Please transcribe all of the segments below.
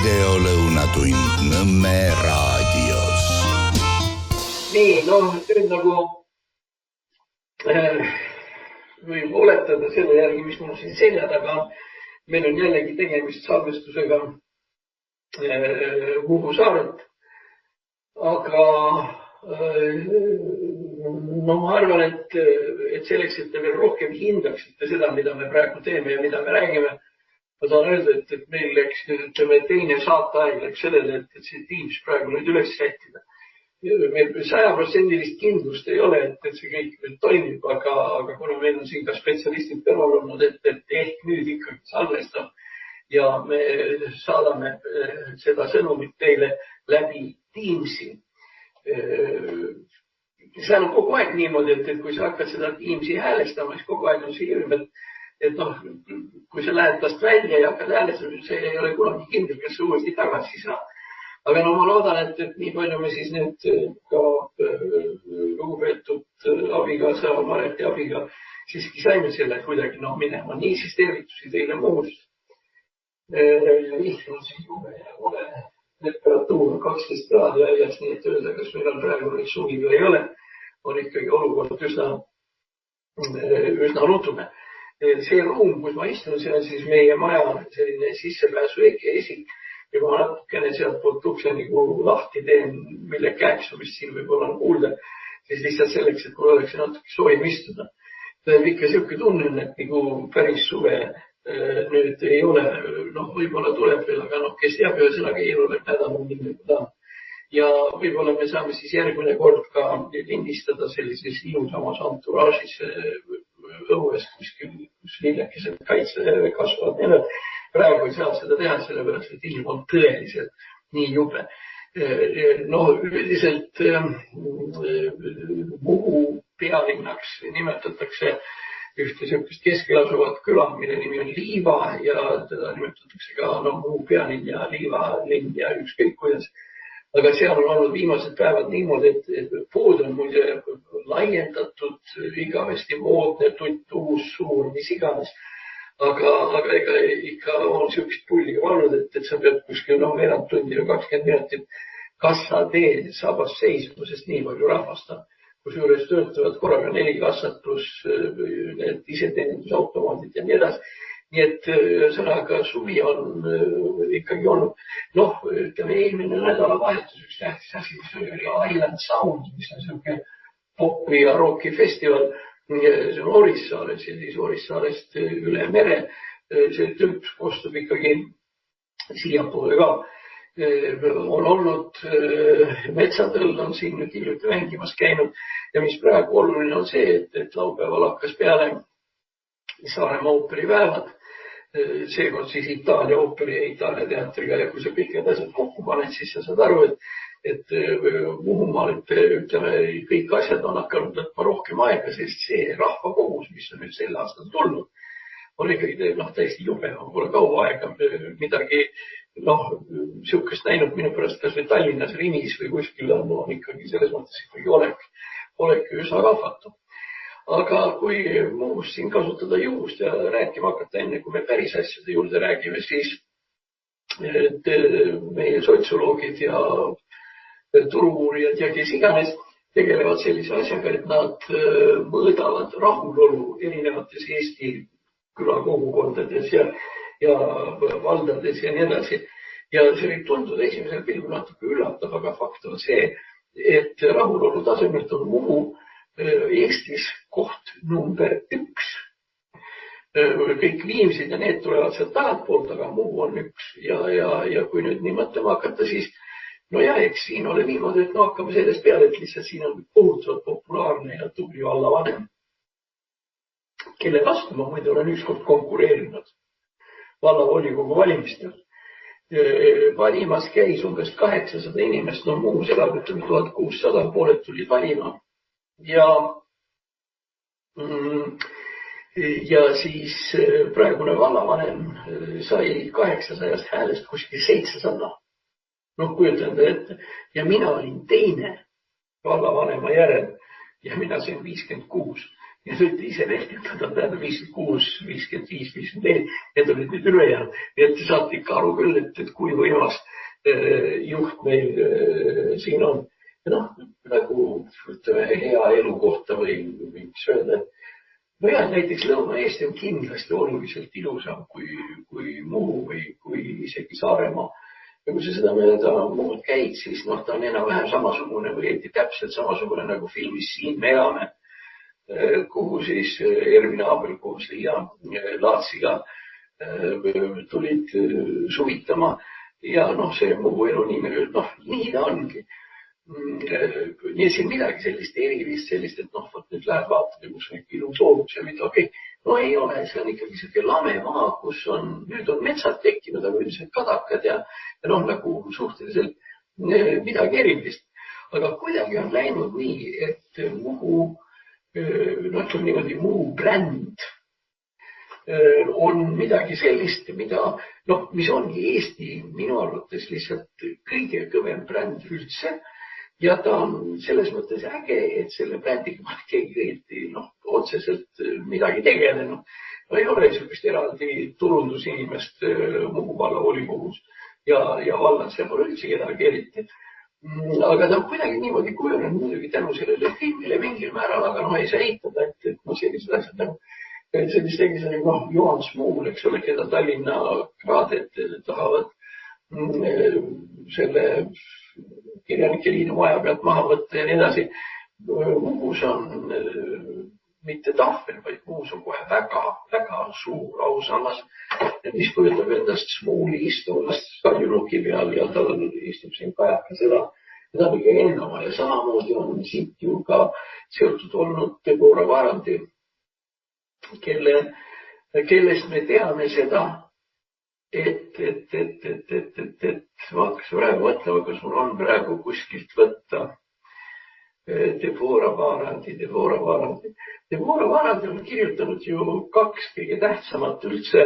videolõunatund Nõmme raadios. Nii, nüüd nagu võib oletada selle järgi, mis mul siin selja taga. Meil on jällegi tegemist salvestusega Muhu saarelt. Aga ma arvan, et selleks, et te veel rohkem hindaksite seda, mida me praegu teeme ja mida me räägime, ma saan öelda, et meil läks teine saateaeg läks sellele, et see Teams praegu nüüd üles sättida. Meil 100% kindlust ei ole, et see kõik nüüd toimib, aga kuna meil on siin ka spetsialistid kõrval olnud, et ehk nüüd ikkagi salvestab ja me saadame seda sõnumit teile läbi Teamsi. See on kogu aeg niimoodi, et kui sa hakkad seda Teamsi häälestama, siis kogu aeg on see hirm, et kui sa lähed tast välja ja hakkad häälestama, see ei ole kunagi kindel, kas sa uuesti tagasi saad. Aga ma loodan, et nii palju me siis nüüd ka lugupeetud abikaasa, Mareti abiga siiski saime selle kuidagi minema. Nii siis tervitusi teile muud. Lihtne on siin jube ja ole temperatuur 12 kraadi väljas, nii et öelda, kas meil on praegu nüüd suvi või ei ole, on ikkagi olukord üsna rutune. See ruum, kus ma istun, see on siis meie maja selline sissepääsu esik. Ja kui ma natukene sealt poolt ukse nagu lahti teen, mille käeksumist siin võib-olla on kuulda, siis lihtsalt selleks, et mul oleks natuke soovim istuda. Ikka siuke tunne, et nagu päris suve nüüd ei ole, võib-olla tuleb veel, aga kes teab, ühesõnaga ei ole nädal on nii. Ja võib-olla me saame siis järgmine kord ka lindistada sellises ilusamas entourage'is õues kuskil, kus viljakesed kaitse kasvavad. Praegu ei saa seda teha, sellepärast, et ilm on tõeliselt nii jube. Üldiselt Muhu pealinnaks nimetatakse ühte sellist keskel asuvat küla, mille nimi on Liiva ja teda nimetatakse ka Muhu pealinn ja Liiva linn ja ükskõik kuidas. Aga seal on olnud viimased päevad niimoodi, et pood on muide laiendatud, igavesti moodne, tutt, uus, suur, mis iganes. Aga ega ikka on siukest pulli olnud, et sa pead kuskil veerand tundi või 20 minutit kassa teel sabas seisma, sest nii palju rahvast on. Kusjuures töötavad korraga 4 kassat pluss need iseteenindusautomaadid ja nii edasi. Nii et sõnaga suvi on ikkagi olnud. Ütleme, eelmine nädalavahetus üks tähtis asi, mis oli Island Sound, mis on siuke popi ja rocki festival. See on Orissaares ja siis Orissaarest üle mere. See tümp kostub ikkagi siiapoole ka. On olnud Metsatõld on siin nüüd hiljuti mängimas käinud ja mis praegu oluline on see, et laupäeval hakkas peale Saaremaa ooperipäevad. Seekord siis Itaalia ooperi ja Itaalia teatriga ja kui sa kõik need asjad kokku paned, siis sa saad aru, et Muhumaal, ütleme, kõik asjad on hakanud võtma rohkem aega, sest see rahvakogus, mis on nüüd sel aastal tulnud, on ikkagi täiesti jube. Ma pole kaua aega midagi siukest näinud minu pärast kas või Tallinnas Rimis või kuskil on ikkagi selles mõttes ikkagi olek üsna rahvatu. Aga kui muus siin kasutada juhust ja rääkima hakata enne, kui me päris asjade juurde räägime, siis meie sotsioloogid ja turu-uurijad ja kes iganes tegelevad sellise asjaga, et nad mõõdavad rahulolu erinevates Eesti külakogukondades ja valdades ja nii edasi. Ja see võib tunduda esimesel pilgul natuke üllatav, aga fakt on see, et rahulolu tasemelt on Muhu Eestis koht number 1. Kõik Viimsid ja need tulevad sealt tagantpoolt, aga Muhu on 1. Ja kui nüüd nii mõtlema hakata, siis eks siin ole niimoodi, et hakkame sellest peale, et lihtsalt siin on puhutavalt populaarne ja tubli vallavanem, kelle vastu ma muidu olen ükskord konkureerinud vallavolikogu valimistel. Valimas käis umbes 800 inimest, Muhus elab 1600, pooled tulid valima. Ja siis praegune vallavanem sai 800 häälest kuskil 700. Kujutan ette. Ja mina olin teine vallavanema järel ja mina sain 56. ja võite ise rehkendada, tähendab 56, 55, 54, need olid nüüd ülejäänud. Nii et te saate ikka aru küll, et kui võimas juht meil siin on. Ja noh, nagu ütleme, hea elu kohta või mis öelda, et näiteks Lõuna-Eesti on kindlasti oluliselt ilusam kui Muhu või kui isegi Saaremaa. Ja kui sa seda mööda muud käid, siis noh, ta on enam-vähem samasugune või täpselt samasugune nagu filmis Siin me elame, kuhu siis Ervin Abel koos Liia Laatsiga tulid suvitama. Ja noh, see Muhu elu nii ta ongi. Nii siin midagi sellist erilist, sellist, et noh, nüüd lähed vaatad, kus on ilus loodus ja mida, okei. No ei ole, see on ikkagi selline lame maa, kus nüüd on metsad tekkinud, aga üldiselt kadakad ja noh, nagu suhteliselt midagi erilist. Aga kuidagi on läinud nii, et Muhu, ütleme niimoodi, Muhu bränd on midagi sellist, mis ongi Eesti minu arvates lihtsalt kõige kõvem bränd üldse. Ja ta on selles mõttes äge, et selle brändiga ma keegi otseselt midagi tegelenud. No ei ole niisugust eraldi turundusinimest Muhu valla volikogus ja vallas seal pole üldse kedagi eriti. Aga ta on kuidagi niimoodi kujunenud muidugi tänu sellele filmile mingil määral, aga ei saa eitada, et sellised asjad nagu sellist tegi Juhan Smuul, eks ole, keda Tallinna kraadet tahavad selle kirjanike liidu maja pealt maha võtta ja nii edasi. Muhus on mitte tahvel, vaid Muhus on kohe väga, väga suur ausammas, mis kujutab endast Smuuli istuvast kaljunuki peal ja tal istub siin kajaka seda on ikkagi ennama. Ja samamoodi on siit ju ka seotud olnud Deborah Varandi, kellest me teame seda, et ma hakkas praegu mõtlema, kas mul on praegu kuskilt võtta Deborah Varandi. Deborah Varandi on kirjutanud ju 2 kõige tähtsamat üldse,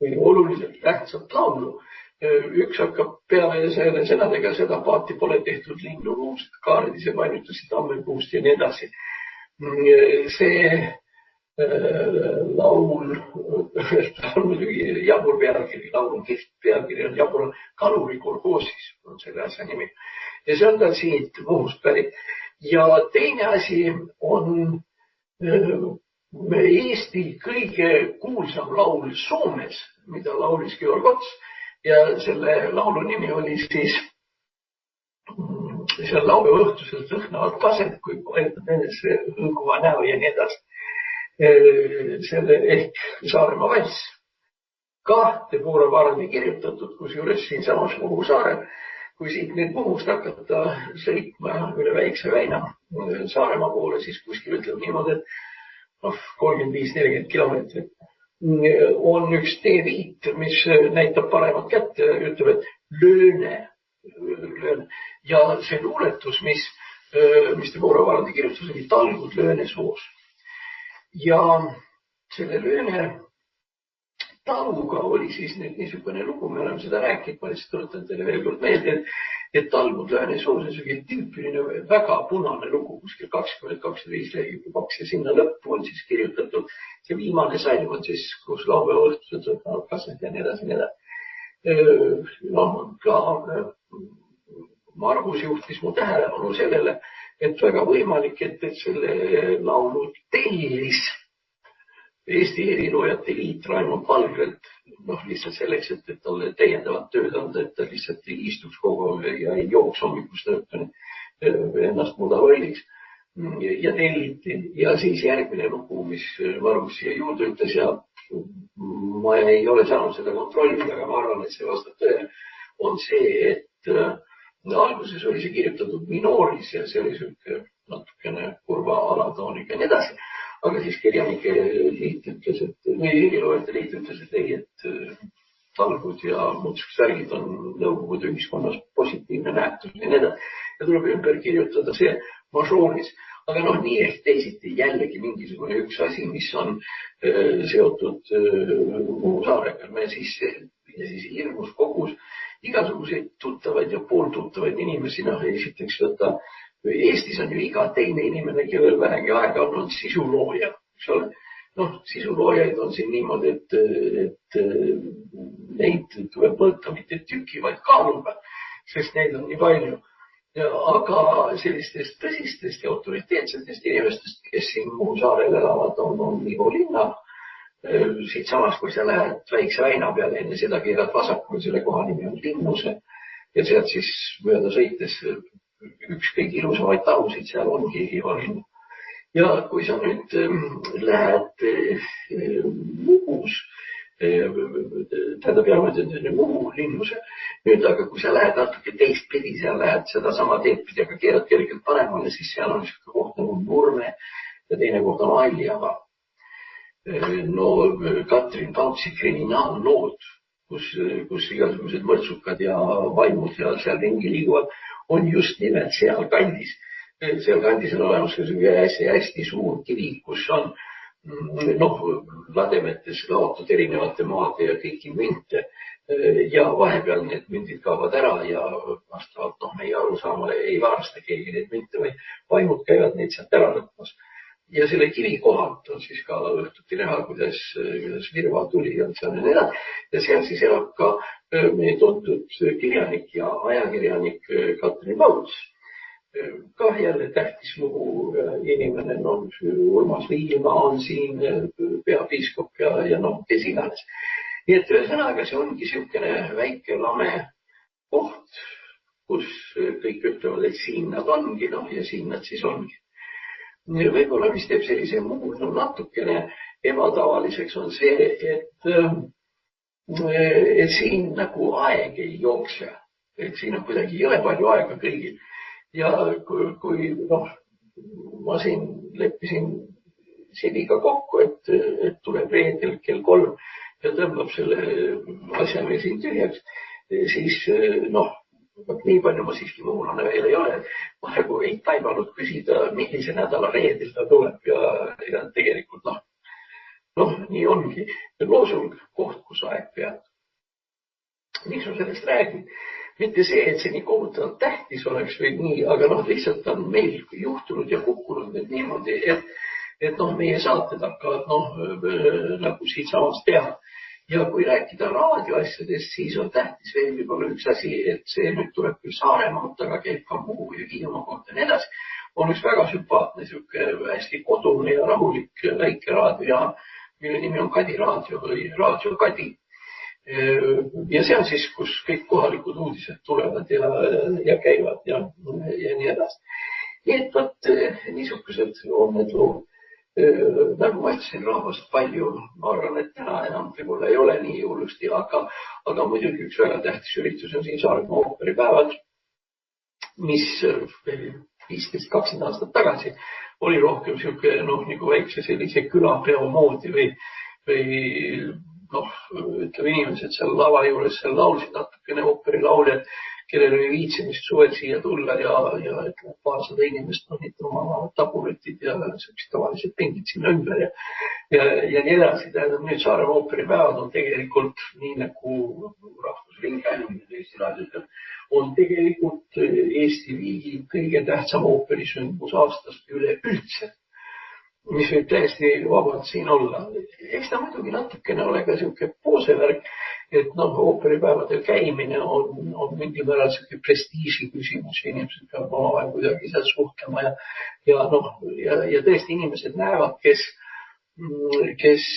oluliselt tähtsat laulu. Üks hakkab peale selle sõnadega, seda paati pole tehtud linnuruust, kaardise painutasid tammelpuust ja nii edasi. See laul on muidugi jabur pealkiri, laul kihvt pealkiri on jabur kaluri kolhoosis, on selle asja nimi. Ja see on tal siit Muhust pärit. Ja teine asi on Eesti kõige kuulsam laul Soomes, mida laulis Georg Ots. Ja selle laulu nimi oli siis seal laupäevaõhtuselt lõhnavad kased, kui poetab enese õnguva näo ja nii edasi. Selle ehk Saaremaa valss. Ka Deborah Varandi kirjutatud, kus juures siinsamas Muhu saarel. Kui siit nüüd Muhust hakata sõitma üle väikse väina Saaremaa poole, siis kuskil ütleb niimoodi, et 35-40 kilomeetrit on üks teeviit, mis näitab paremat kätt ja ütleb, et lööne. Ja see luuletus, mis Deborah Varandi kirjutas, oli talgud lööne soos. Ja selle lööne taluga oli siis nüüd niisugune lugu, me oleme seda rääkinud, ma lihtsalt tuletan teile veel kord meelde, et talgud lööne soos on selline tüüpiline väga punane lugu, kuskil 20-25 lehekülge paks ja sinna lõppu on siis kirjutatud see viimane salm on siis, kus laupäevaõhtused võtavad kasved ja nii edasi, nii edasi. Ka Margus juhtis mu tähelepanu sellele, et väga võimalik, et selle laulu tellis Eesti eriloojate liit Raimond Valgrelt, lihtsalt selleks, et talle täiendavat tööd anda, et ta lihtsalt ei istuks kogu ja ei jooks hommikust õhtuni ennast mudavalliks ja telliti. Ja siis järgmine lugu, mis Margus siia juurde ütles ja ma ei ole saanud seda kontrollida, aga ma arvan, et see vastab tõele, on see, et alguses oli see kirjutatud minooris ja see oli natukene kurva alatooniga ja nii edasi. Aga siis kirjanike liit ütles, või eriloojate liit ütles, et ei, et talgud ja muud särgid on nõukogude ühiskonnas positiivne nähtus ja nii edasi. Ja tuleb ümber kirjutada see mažooris. Aga nii ehk teisiti jällegi mingisugune üks asi, mis on seotud Muhu saarega. Me siis hirmus kogus igasuguseid tuttavaid ja pooltuttavaid inimesi. Esiteks võtta Eestis on ju iga teine inimene, kellel vähegi aega on sisulooja, eks ole. Noh, sisuloojaid on siin niimoodi, et neid tuleb mõõta mitte tüki, vaid kaaluga, sest neid on nii palju. Aga sellistest tõsistest ja autoriteetsetest inimestest, kes siin Muhu saarel elavad, on Ivo Linna. Siit samas, kui sa lähed väikse väina peale, enne seda keerad vasakul, selle koha nimi on Linnuse ja sealt siis mööda sõites üks kõige ilusamaid talusid, seal ongi Ivo Linna. Ja kui sa nüüd lähed Muhus, tähendab Muhu Linnuse, nüüd aga kui sa lähed natuke teistpidi, seal lähed seda sama teedpidi, aga keerad kergelt paremale, siis seal on niisugune koht nagu Nurme ja teine koht on Aljaga. No Katrin Pautsi kriminaallood, kus igasugused mõrtsukad ja vaimud ja seal ringi liiguvad, on just nimelt seal kandis. Seal kandis on olemas hästi suur kivi, kus on lademetes laotud erinevate maade ja kõiki münte ja vahepeal need mündid kaovad ära ja vastavalt meie arusaamale ei varasta keegi neid münte, vaid vaimud käivad neid sealt ära lõpmas. Ja selle kivi kohalt on siis ka õhtuti näha, kuidas virva tuli ja seal on edasi. Ja seal siis elab ka meie tuntud kirjanik ja ajakirjanik Katrin Pauts. Ka jälle tähtis Muhu inimene, Urmas Viilma on siin peapiiskop ja kes iganes. Nii et ühesõnaga see ongi niisugune väike lame koht, kus kõik ütlevad, et siin nad ongi ja siin nad siis ongi. Võib-olla mis teeb sellise Muhu natukene ebatavaliseks on see, et siin nagu aeg ei jookse. Et siin on kuidagi jõle palju aega kõigil. Ja kui ma siin leppisin Sibiga kokku, et tuleb reedel kell 3 ja tõmbab selle asja meil siin tühjaks, siis nii palju ma siiski muulane veel ei ole. Praegu ei taibanud küsida, millise nädala reedel ta tuleb ja tegelikult nii ongi. Loosung koht, kus aeg peab. Miks ma sellest räägin? Mitte see, et see nii kohutavalt tähtis oleks või nii, aga lihtsalt on meil juhtunud ja kukkunud nüüd niimoodi, et meie saated hakkavad nagu siit samast teha. Ja kui rääkida raadioasjadest, siis on tähtis veel võib-olla üks asi, et see nüüd tuleb küll Saaremaalt, aga käib ka Muhu ja Hiiumaa kohta ja nii edasi. On üks väga sümpaatne, hästi kodune ja rahulik väike raadio, mille nimi on Kadi raadio või Raadio Kadi. Ja see on siis, kus kõik kohalikud uudised tulevad ja käivad ja nii edasi. Nii et võt niisugused on need lood. Nagu ma ütlesin, rahvast palju, ma arvan, et täna enam võib-olla ei ole nii hullusti, aga muidugi üks väga tähtis üritus on siin Saaremaa ooperipäevad, mis 15-20 aastat tagasi oli rohkem nagu väikse sellise külapeo moodi või ütleme inimesed seal lava juures seal laulsid natukene ooperilauljad, kellel oli viitsimist suvel siia tulla ja ütleme, paarsada inimest panid oma taburetid ja tavalised pingid sinna ümber ja nii edasi. Tähendab, nüüd Saaremaa ooperipäevad on tegelikult nii nagu Rahvusringhääling Eesti Raadio ütleb, on tegelikult Eesti riigi kõige tähtsam ooperisündmus aastast üleüldse, mis võib täiesti vabalt siin olla. Eks ta muidugi natukene ole ka niisugune poosevärk, et ooperipäevadel käimine on mingil määral niisugune prestiiži küsimus ja inimesed peavad omavahel kuidagi seal suhtlema ja tõesti inimesed näevad, kes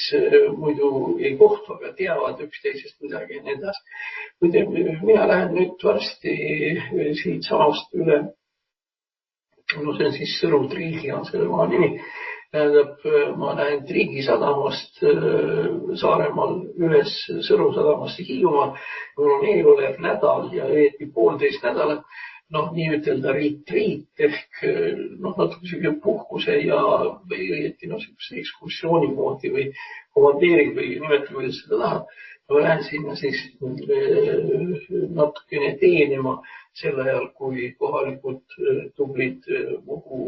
muidu ei kohtu, aga teavad üksteisest midagi ja nii edasi. Mina lähen nüüd varsti siit samast üle, see on siis Sõru-Triigi on selle maa nimi. Tähendab, ma lähen Triigi sadamast Saaremaal üles Sõru sadamast Hiiumaa. Mul on eelolev nädal ja veeti 1,5 nädalat, nii ütelda riit ehk natuke selline puhkuse ja või õieti niisuguse ekskursiooni moodi või komandeering või nimeta, kuidas seda tahab. Ma lähen sinna siis natukene teenima sel ajal, kui kohalikud tublid Muhu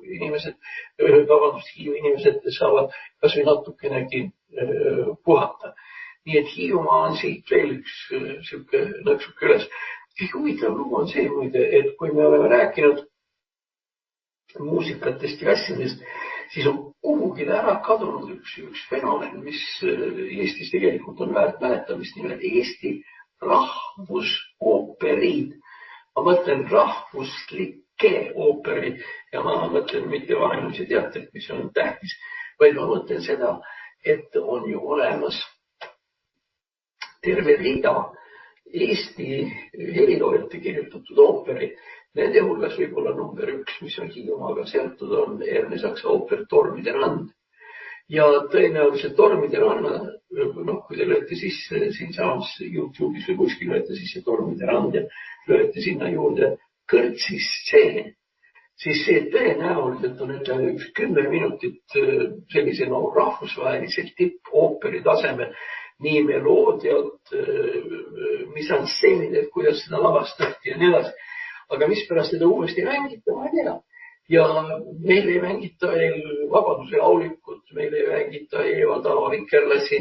inimesed, Hiiu inimesed saavad kas või natukenegi puhata. Nii et Hiiumaa on siit veel üks niisugune nõksuk üles. Kõige huvitav lugu on see muide, et kui me oleme rääkinud muusikatest ja asjadest, siis on kuhugi ära kadunud üks fenomen, mis Eestis tegelikult on väärt mäletamist, nimelt Eesti rahvusooperid. Ma mõtlen rahvuslikke ooperid ja ma mõtlen mitte vanemuse teatrit, mis on tähtis, vaid ma mõtlen seda, et on ju olemas terve rida Eesti heliloojate kirjutatud ooperid. Nende hulgas võib-olla number 1, mis on Hiiumaaga seotud, on Ernesaksa ooper Tormide rand. Ja tõenäoliselt Tormide ranna, kui te lööte sisse siinsamas YouTube'is või kuskil lööte sisse Tormide rand ja lööte sinna juurde kõrtsisstseen, siis see tõenäoliselt on 10 minutit sellise rahvusvahelisel tippooperi tasemel, nii meloodiat, misanseenid, kuidas seda lavastati ja nii edasi. Aga mispärast seda uuesti mängita, ma ei tea. Ja meil ei mängita veel Vabaduse laulikut, meil ei mängita Eva Tava Vikerlasi,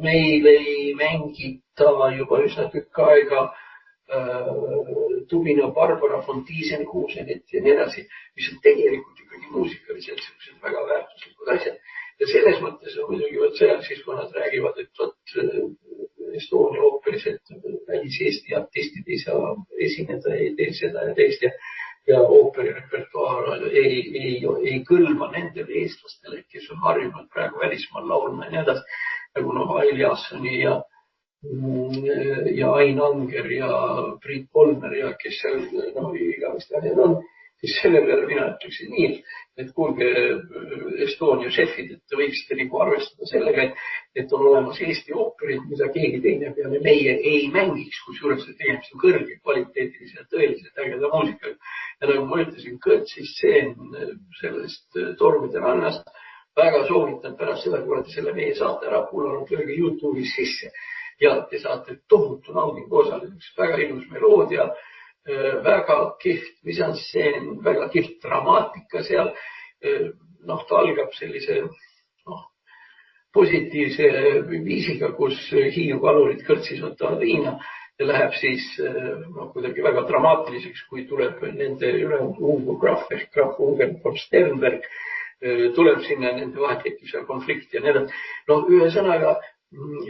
meil ei mängita juba üsna tükk aega Tubina Barbara von Thysenhusenit ja nii edasi, mis on tegelikult ikkagi muusikaliselt sellised väga väärtuslikud asjad. Ja selles mõttes on muidugi see, siis kui nad räägivad, et Estonia ooperis, et välis-Eesti artistid ei saa esineda, ei tee seda ja teist ja ooperirepertuaar ei kõlba nendele eestlastele, kes on harjunud praegu välismaal laulma ja nii edasi, nagu Aili Jassoni ja Ain Anger ja Priit Polmer ja kes seal igavesti asjad on, siis selle peale mina ütleksin nii, et kuulge Estonia šefid, et te võiksite nagu arvestada sellega, et on olemas Eesti ooperid, mida keegi teine peale meie ei mängiks, kusjuures tegemist on kõrge kvaliteetilise ja tõeliselt ägeda muusikaga. Ja nagu ma ütlesin, kõrtsisstseen sellest Tormide rannast väga soovitan pärast seda, kui olete selle meie saate ära kuulanud, lööge YouTube'is sisse ja te saate tohutu naudingu osaliseks, väga ilus meloodia, väga kihvt misanstseen, väga kihvt dramaatika seal. Ta algab sellise positiivse viisiga, kus Hiiu kalurid kõrtsis võtavad viina ja läheb siis kuidagi väga dramaatiliseks, kui tuleb nende Ugo Graf ehk Graf Unger von Sternberg, tuleb sinna nende vahet tekib seal konflikt ja nii edasi. Ühesõnaga,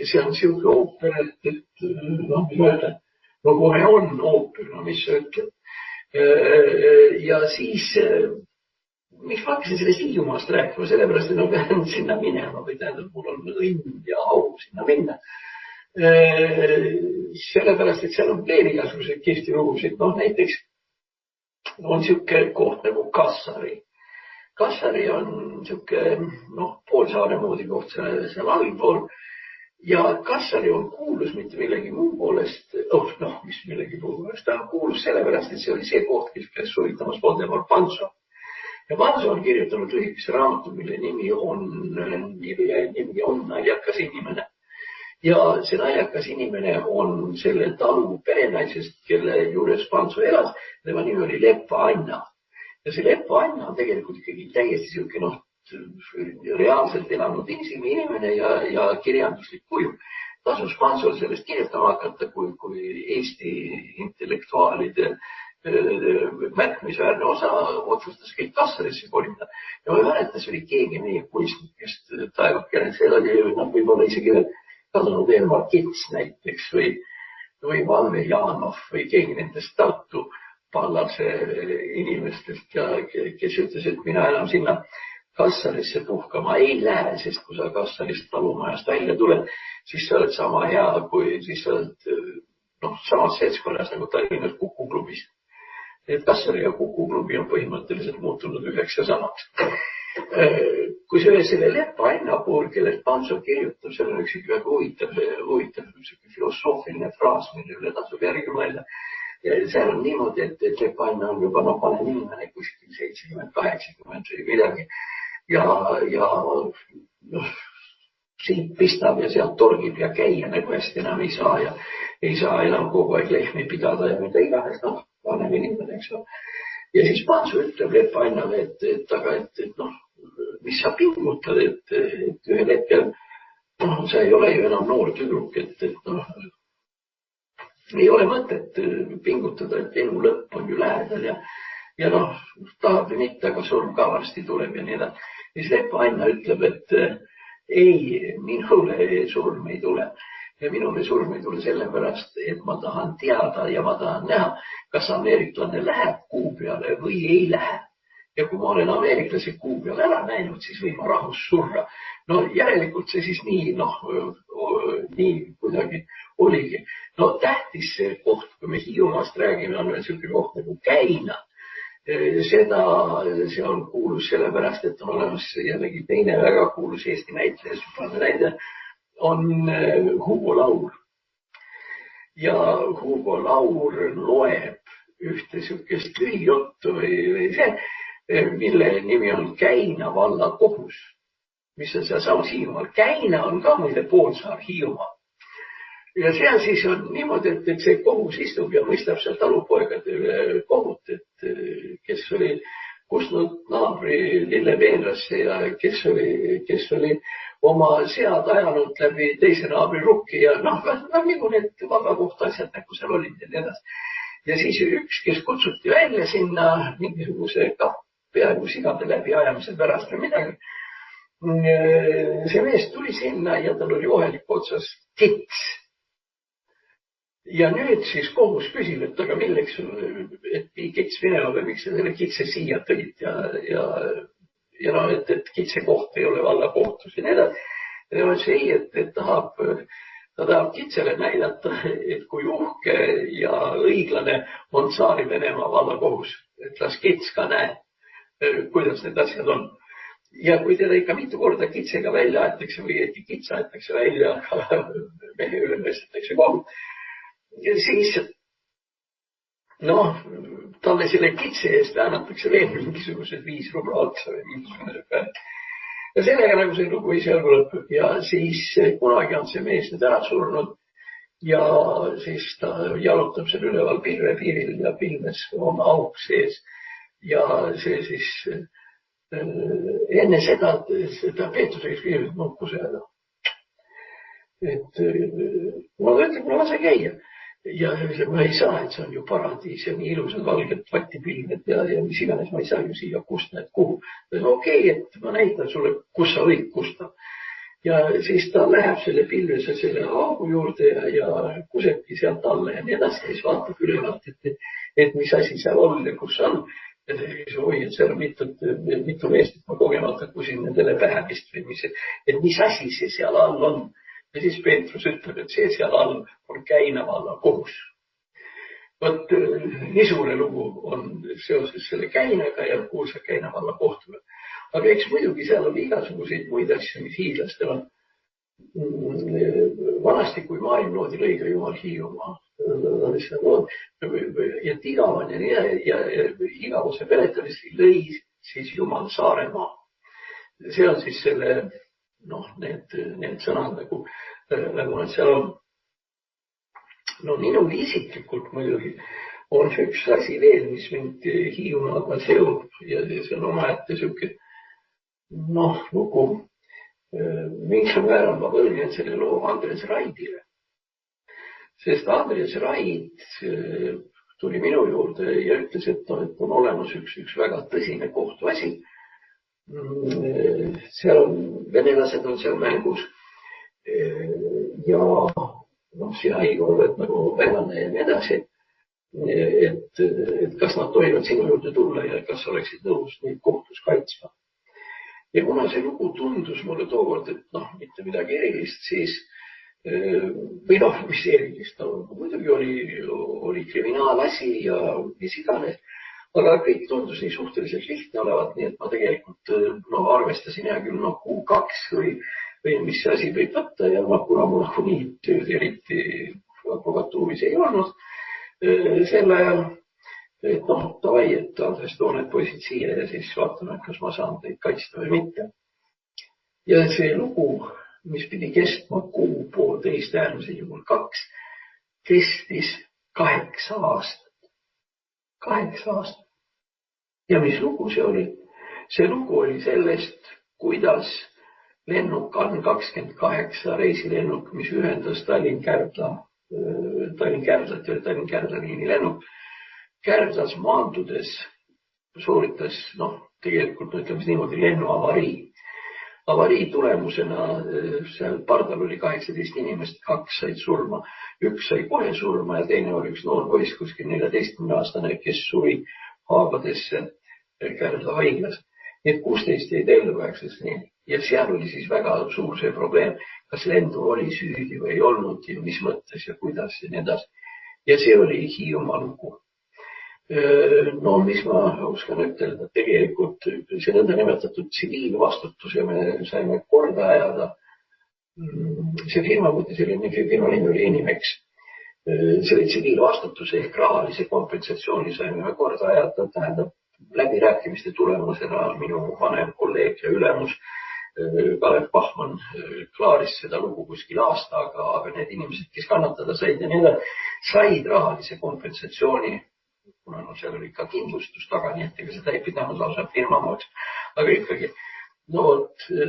see on siuke ooper, et mis ma ütlen, kohe on ooper, mis sa ütled. Ja siis, miks ma hakkasin sellest Hiiumaast rääkima, sellepärast, et ma pean sinna minema või tähendab, mul on õnn ja au sinna minna. Sellepärast, et seal on veel igasuguseid kihvti lugusid. Näiteks on siuke koht nagu Kassari. Kassari on siuke poolsaare moodi koht seal allpool. Ja Kassari on kuulus mitte millegi muu poolest, mis millegi muu poolest, ta on kuulus sellepärast, et see oli see koht, kes suvitamas Voldemar Panso. Ja Panso on kirjutanud lühikese raamatu, mille nimi on Naljakas inimene. Ja see naljakas inimene on selle talu perenaisest, kelle juures Panso elas, tema nimi oli Leppa Anna. Ja see Leppa Anna on tegelikult ikkagi täiesti siuke reaalselt elanud inimene ja kirjanduslik kuju. Tasus Pansol sellest kirjutama hakata, kui Eesti intellektuaalide märkimisväärne osa otsustas kõik Kassarisse kolida. Ja ma ei mäleta, see oli keegi meie kunstnikest taevakene, see oli võib-olla isegi veel kadunud Elmar Kits näiteks või Valve Janov või keegi nendest Tartu pallase inimestest, kes ütles, et mina enam sinna Kassarisse puhkama ei lähe, sest kui sa Kassarist talumajast välja tuled, siis sa oled sama hea, kui siis sa oled samas seltskonnas nagu Tallinnas Kukuklubis. Et Kassari ja Kukuklubi on põhimõtteliselt muutunud üheks ja samaks. Kui selle Leppa Anna puhul, kellest Panso kirjutab, seal on üks väga huvitav filosoofiline fraas, mille üle tasub järgi mõelda. Ja seal on niimoodi, et Leppa Anna on juba panem inimene kuskil 70-80 või midagi. Ja siit pistab ja sealt torgib ja käia nagu hästi enam ei saa ja ei saa enam kogu aeg lehmi pidada ja mida iganes, vanem inimene, eks ole. Ja siis Panso ütleb Leppa Annale, et mis sa pingutad, et ühel hetkel sa ei ole ju enam noor tüdruk, et ei ole mõtet pingutada, et elu lõpp on ju lähedal ja noh, tahab või mitte, aga surm ka varsti tuleb ja nii edasi. Ja siis Lepa Anna ütleb, et ei, minule surm ei tule. Ja minule surm ei tule sellepärast, et ma tahan teada ja ma tahan näha, kas ameeriklane läheb kuu peale või ei lähe. Ja kui ma olen ameeriklase kuu peale ära näinud, siis võin ma rahus surra. No järelikult see siis nii, nii kuidagi oligi. No tähtis see koht, kui me Hiiumaast räägime, on veel selline koht nagu Käina. See on kuulus sellepärast, et on olemas jällegi teine väga kuulus Eesti näitleja, sümpaatne näide, on Hugo Laur. Ja Hugo Laur loeb ühte sükest lühijuttu või see, mille nimi on Käina valla kohus, mis on sealsamas Hiiumaal. Käina on ka muide poolsaar Hiiumaal. Ja see siis on niimoodi, et see kohus istub ja mõistab seal talupoegade üle kohut, et kes oli kustnud naabri lille veenrasse ja kes oli oma sead ajanud läbi teise naabri rukki ja nagu need vabakohta asjad nagu seal olid ja nii edasi. Ja siis üks, kes kutsuti välja sinna mingisuguse peaaegu sigade läbiajamise pärast või midagi. See mees tuli sinna ja tal oli ohelik otsas kits. Ja nüüd siis kohus küsib, et aga milleks, et kits minema või miks selle kitse siia tõid ja no, et kitse koht ei ole valla kohtus ja nii edasi. Ja ma ütlesin ei, et ta tahab kitsele näidata, et kui uhke ja õiglane on Tsaari-Venemaa valla kohus, et las kits ka näe, kuidas need asjad on. Ja kui teda ikka mitu korda kitsega välja aetakse või et kits aetakse välja, mehe üle mõistetakse kohut, siis talle selle kitse eest väänatakse veel mingisugused 5 rubla otsa või mingisugune. Ja sellega nagu see lugu esialgu lõpeb ja siis kunagi on see mees nüüd ära surnud ja siis ta jalutab seal üleval pilvepiiril ja pilves on auk sees ja see siis enne seda Peetruseks küsib, et kus see et ma ütleb, ma lase käia. Ja ma ei saa, et see on ju paradiis ja nii ilusad valged vatipilved ja mis iganes, ma ei saa ju siia kusta, et kuhu. Okei, et ma näitan sulle, kus sa võid kusta. Ja siis ta läheb selle pilvese selle augu juurde ja kusebki sealt alla ja nii edasi. Ja siis vaatab ülevalt, et mis asi seal on ja kus on. Ja oi, et seal on mitu meest, et ma kogemata kusin nendele pähe vist või mis asi see seal all on. Ja siis Peetrus ütleb, et see seal all on Käina valla kohus. Vot niisugune lugu on seoses selle Käinaga ja kuulsa Käina valla kohtule. Aga eks muidugi seal on igasuguseid muid asju, mis hiidlastel on. Vanasti, kui maailm loodi, lõi ka Jumal Hiiumaa. Ja Tigavan ja igavuse peletamisel lõi siis Jumal Saaremaa. See on siis selle need sõnad nagu nad seal on. No minul isiklikult muidugi on üks asi veel, mis mind Hiiumaaga seob ja see on omaette siuke lugu. Mingil määral ma võlgnen selle loo Andres Raidile. Sest Andres Raid tuli minu juurde ja ütles, et on olemas üks väga tõsine kohtuasi. Seal on venelased on seal mängus ja sina ei ole nagu venelane ja nii edasi, et kas nad tohivad sinu juurde tulla ja kas oleksid nõus neid kohtus kaitsma. Ja kuna see lugu tundus mulle tookord, et mitte midagi erilist, siis või mis erilist, muidugi oli kriminaalasi ja mis iganes. Aga kõik tundus nii suhteliselt lihtne olevat, nii et ma tegelikult arvestasin hea küll Q2 või mis asi võib võtta ja kuna mul nii tööd eriti advokatuuris ei olnud sel ajal, et davai, et Andres too need poisid siia ja siis vaatame, kas ma saan teid kaitsta või mitte. Ja see lugu, mis pidi kestma Q1,5 äärmisel juhul 2, kestis 8 aastat. 8 aastat. Ja mis lugu see oli? See lugu oli sellest, kuidas lennuk AN-28 reisilennuk, mis ühendas Tallinn-Kärdla Tallinn-Kärdla liini lennuk. Kärdlas maandudes sooritas, tegelikult ütleme niimoodi lennuavarii. Avarii tulemusena seal pardal oli 18 inimest, 2 said surma. Üks sai kohe surma ja teine oli üks noor poiss, kuskil 14-aastane, kes suri haavadesse Kärdla haiglas. Nii et 16 jäid ellu 19. Ja seal oli siis väga suur see probleem, kas lendur oli süüdi või ei olnud ja mis mõttes ja kuidas ja nii edasi. Ja see oli Hiiumaa lugu. No, mis ma oskan ütelda, tegelikult see nõndanimetatud tsiviilvastutus ja me saime korda ajada. See firma nimi oli Inimex. Selle tsiviilvastutus ehk rahalise kompensatsiooni saime korda ajada, tähendab läbirääkimiste tulemusena minu vanem kolleeg ja ülemus Kalev Pahman klaaris seda lugu kuskil aasta, aga need inimesed, kes kannatada said ja need said rahalise kompensatsiooni, kuna seal oli ka kindlustus taga, nii et ega seda ei pidanud lausa firma maksma, aga ikkagi,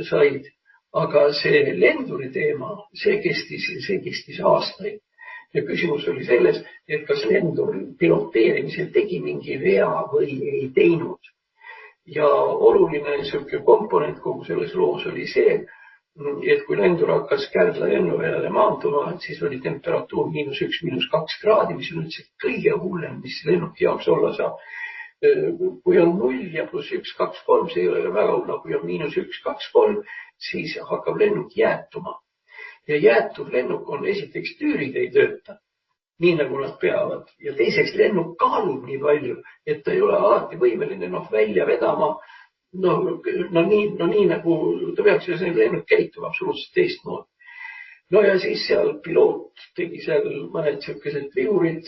said. Aga see lenduri teema, see kestis aastaid. Ja küsimus oli selles, et kas lendur piloteerimisel tegi mingi vea või ei teinud. Ja oluline komponent kogu selles loos oli see, et kui lendur hakkas Kärdla lennuväljale maanduma, siis oli temperatuur -1, -2 kraadi, mis on üldse kõige hullem, mis lennuki jaoks olla saab. Kui on 0 ja +1, 2, 3, see ei ole väga hull, kui on -1, 2, 3, siis hakkab lennuk jäätuma. Ja jäätuv lennuk on esiteks tüürid ei tööta, nii nagu nad peavad. Ja teiseks lennuk kaalub nii palju, et ta ei ole alati võimeline välja vedama. Nii nagu ta peaks ja see lennuk käitub absoluutselt teistmoodi. Ja siis seal piloot tegi seal mõned sellised viurid,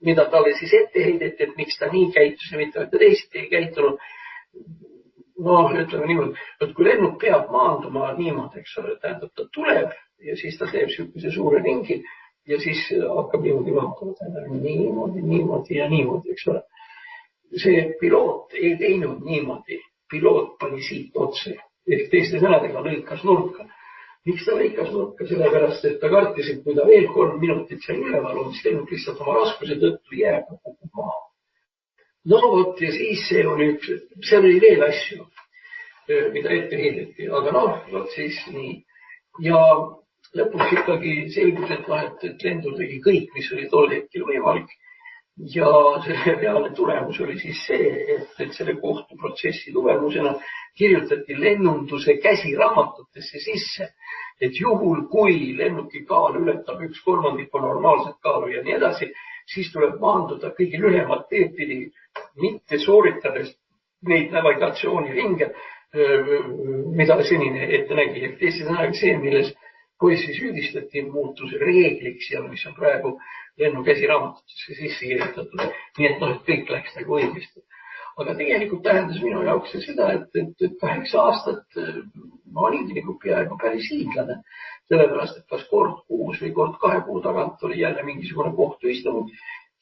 mida talle siis ette heideti, et miks ta nii käitus ja mitte teisiti ei käitunud. Ütleme niimoodi, et kui lennuk peab maanduma niimoodi, eks ole, tähendab, ta tuleb ja siis ta teeb sellise suure ringi ja siis hakkab niimoodi maanduma. Niimoodi ja niimoodi, eks ole. See piloot ei teinud niimoodi. Piloot pani siit otse. Ehk teiste sõnadega lõikas nurka. Miks ta lõikas nurka? Sellepärast, et ta kartis, et kui ta veel 3 minutit seal üleval on, siis lennuk lihtsalt oma raskuse tõttu jääb maha. Ja siis see oli seal oli veel asju, mida ette heideti, aga siis nii. Ja lõpuks ikkagi selgus, et lendur tegi kõik, mis oli tol hetkel võimalik. Ja selle reaalne tulemus oli siis see, et selle kohtuprotsessi tulemusena kirjutati lennunduse käsiraamatutesse sisse, et juhul, kui lennuki kaal ületab 1/3 normaalset kaalu ja nii edasi, siis tuleb maanduda kõige lühemat teed pidi, mitte sooritades neid navigatsiooniringe, mida senine ette nägi. Ehk teiste sõnaga see, milles poissi süüdistati, muutus reegliks ja mis on praegu lennukäsiraamatutesse sisse kirjutatud. Nii et kõik läks nagu õigesti. Aga tegelikult tähendas minu jaoks seda, et 8 aastat ma olingi nagu peaaegu päris hiidlane. Sellepärast, et kas kord 6 või kord 2 kuu tagant oli jälle mingisugune kohtuistung.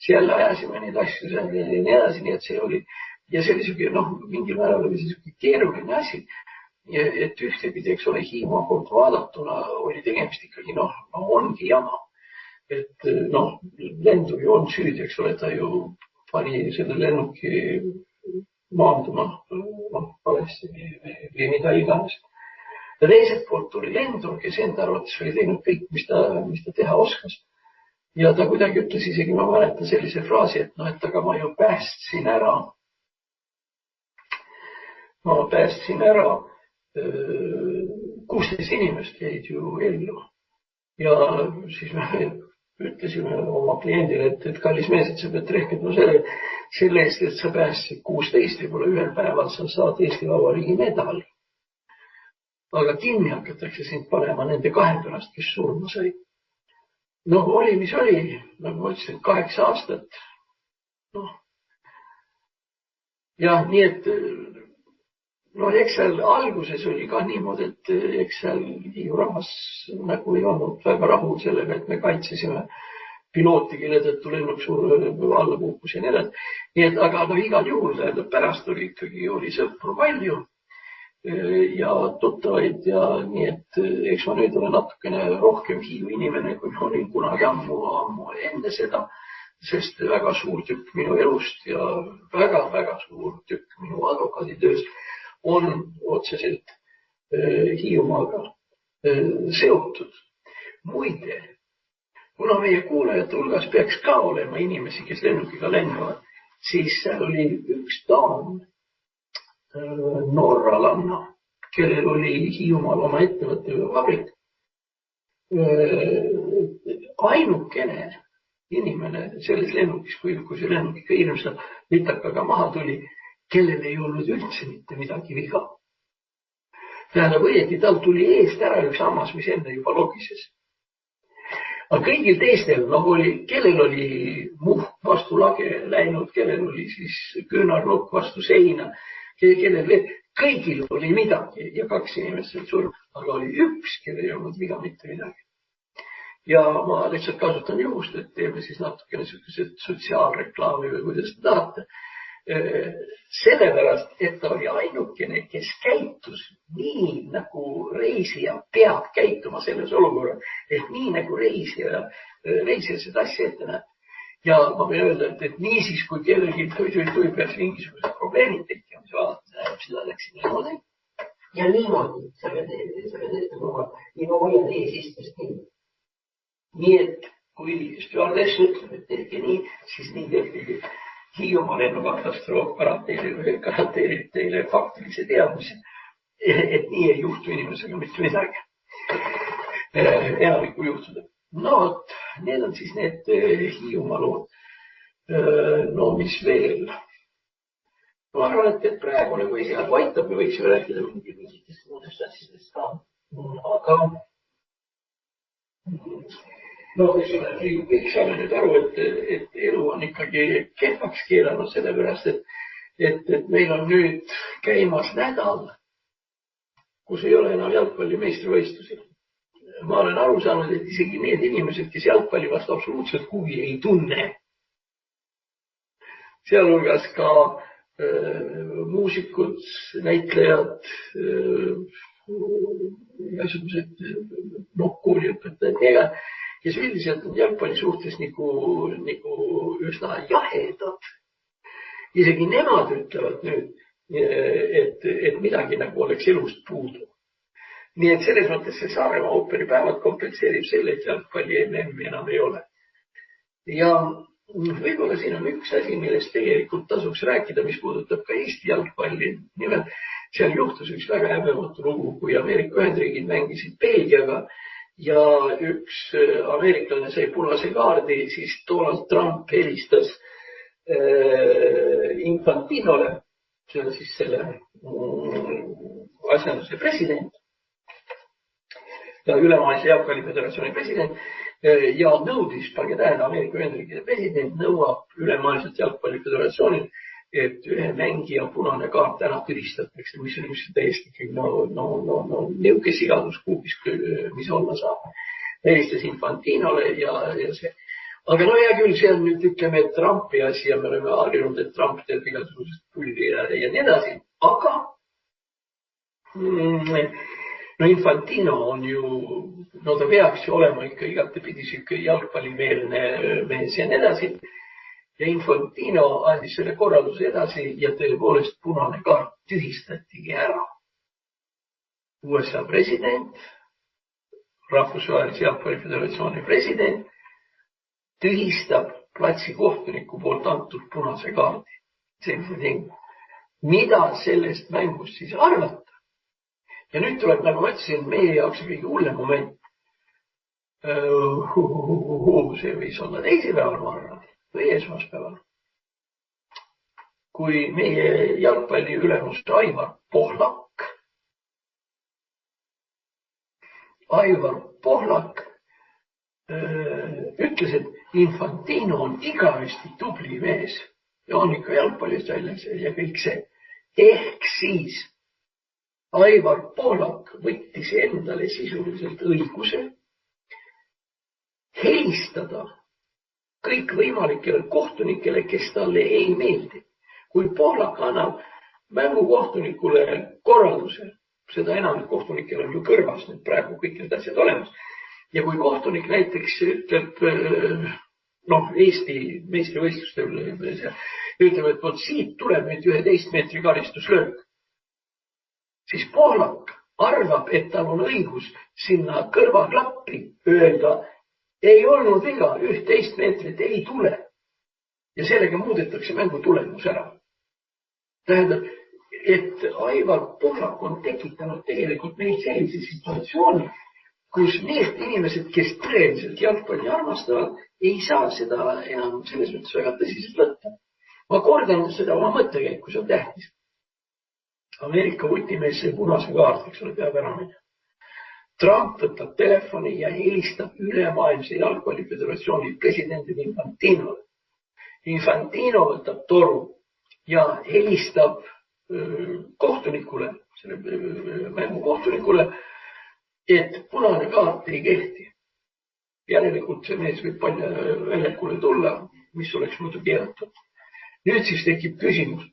Seal ajasime neid asju ja nii edasi, nii et see oli. Ja see oli mingil määral oli see keeruline asi. Et ühtepidi, eks ole, Hiiumaa poolt vaadatuna oli tegemist ikkagi, ongi jama. Et lendur ju on süüdi, eks ole, ta ju pani selle lennuki maanduma valesti või mida iganes. Ja teiselt poolt tuli lendur, kes enda arvates oli teinud kõik, mis ta teha oskas. Ja ta kuidagi ütles isegi, ma mäletan sellise fraasi, et aga ma ju päästsin ära. Ma päästsin ära 16 inimest jäid ju ellu. Ja siis me ütlesime oma kliendile, et kallis mees, et sa pead rehkendama selle eest, et sa päästsid 16 ja pole ühel päeval sa saad Eesti Vabariigi medali. Aga kinni hakatakse sind panema nende 2 pärast, kes surma said. Oli, mis oli, nagu ma ütlesin, 8 aastat. Ja nii, et eks seal alguses oli ka niimoodi, et eks seal Hiiu rahvas nagu ei olnud väga rahul sellega, et me kaitsesime pilooti, kelle tõttu lennuk alla kukkus ja nii edasi. Nii et aga igal juhul pärast oli ikkagi sõpru palju ja tuttavaid ja nii, et eks ma nüüd olen natukene rohkem Hiiu inimene, kui ma olin kunagi ammu enne seda, sest väga suur tükk minu elust ja väga suur tükk minu advokaaditööst on otseselt Hiiumaaga seotud. Muide, kuna meie kuulajate hulgas peaks ka olema inimesi, kes lennukiga lennavad, siis seal oli üks daam, norralanna, kellel oli Hiiumaal oma ettevõtte või vabrik. Ainukene inimene selles lennukis, kui see lennuk ikka hirmsa litakaga maha tuli, kellel ei olnud üldse mitte midagi viga. Tähendab, õieti tal tuli eest ära üks hammas, mis enne juba logises. Aga kõigil teistel, kellel oli muhk vastu lage läinud, kellel oli siis küünarnukk vastu seina, kõigil oli midagi ja 2 inimest said surma, aga oli üks, kellel ei olnud viga mitte midagi. Ja ma lihtsalt kasutan juhust, et teeme siis natukene sotsiaalreklaami või kuidas te tahate. Sellepärast, et ta oli ainukene, kes käitus nii, nagu reisija peab käituma selles olukorras, ehk nii, nagu reisija seda asja ette näeb. Ja ma võin öelda, et niisiis, kui kellelgi peaks mingisugused probleemid tekkima, mis vaadata, seda läksin niimoodi. Ja niimoodi, sa pead ette muga, nii ma hoian eesistmist nii. Nii, et kui stjuardess ütleb, et tehke nii, siis nii tehtigi. Hiiumaa lennukatastroof garanteerib teile faktilise teadmise, et nii ei juhtu inimesega mitte midagi. Enamikul juhtuda. No, need on siis need Hiiumaa lood. No, mis veel? Ma arvan, et praegu nagu esialgu aitab, me võiks ju rääkida mingitest muudest asjadest ka. Aga kõik saame nüüd aru, et elu on ikkagi kehvaks keelanud, sellepärast, et meil on nüüd käimas nädal, kus ei ole enam jalgpalli meistrivõistlusi. Ma olen aru saanud, et isegi need inimesed, kes jalgpalli vastu absoluutselt huvi ei tunne, sealhulgas ka muusikud, näitlejad, igasugused kooliõpetajad, kes üldiselt on jalgpalli suhtes nagu üsna jahedad. Isegi nemad ütlevad nüüd, et midagi nagu oleks elust puudu. Nii et selles mõttes see Saaremaa ooperipäevad kompenseerib selle, et jalgpalli MM enam ei ole. Ja võib-olla siin on üks asi, millest tegelikult tasuks rääkida, mis puudutab ka Eesti jalgpalli. Nimelt, seal juhtus üks väga häbematu lugu, kui Ameerika Ühendriigid mängisid Belgiaga ja üks ameeriklane sai punase kaardi, siis Donald Trump helistas Infantinole, see on siis selle asjanduse president ja Ülemaailmse jalgpalliföderatsiooni president ja nõudis, pange tähele, Ameerika Ühendriikide president nõuab Ülemaailmselt jalgpalliföderatsioonil, et ühe mängija punane kaart ära tühistatakse, mis on täiesti niuke sigadus kuubis, mis olla saab. Helistas Infantinole ja see. Aga no hea küll, see on nüüd ütleme Trumpi asi ja me oleme harjunud, et Trump teeb igasugusest pulli ja nii edasi. Aga Infantino on ju, ta peaks ju olema ikka igatepidi siuke jalgpallimeelne mees ja nii edasi. Ja Infantino andis selle korralduse edasi ja tõepoolest punane kaart tühistatigi ära. USA president, Rahvusvahelise jalgpalliföderatsiooni president tühistab platsi kohtuniku poolt antud punase kaardi. Sellise ting. Mida sellest mängust siis arvata? Ja nüüd tuleb, nagu ma ütlesin, meie jaoks kõige hullem moment. See võis olla teisipäeval, ma arvan, või esmaspäeval. Kui meie jalgpalli ülemus Aivar Pohlak ütles, et Infantino on igavesti tubli mees ja on ikka jalgpallist väljas ja kõik see. Ehk siis Aivar Pohlak võttis endale sisuliselt õiguse helistada kõik võimalikele kohtunikele, kes talle ei meeldi. Kui Pohlak annab mängukohtunikule korralduse, seda enam, et kohtunikel on ju kõrvas nüüd praegu kõik need asjad olemas. Ja kui kohtunik näiteks ütleb, Eesti meistrivõistlustel ütleb, et vot siit tuleb nüüd 11 meetri karistuslöök, siis poolak arvab, et tal on õigus sinna kõrvaklappi öelda, ei olnud viga, 11 meetrit ei tule. Ja sellega muudetakse mängu tulemus ära. Tähendab, et Aivar Pohlak on tekitanud tegelikult meil sellise situatsiooni, kus need inimesed, kes tõeliselt jalgpalli armastavad, ei saa seda enam selles mõttes väga tõsiselt võtta. Ma kordan seda oma mõttekäiku, see on tähtis. Ameerika vutimees sai punase kaardi, eks ole, peab ära minna. Trump võtab telefoni ja helistab ülemaailmse jalgpalliföderatsiooni presidendile Infantinole. Infantino võtab toru ja helistab kohtunikule, selle mängu kohtunikule, et punane kaart ei kehti. Järelikult see mees võib palju väljakule tulla, mis oleks muidu keelatud. Nüüd siis tekib küsimus,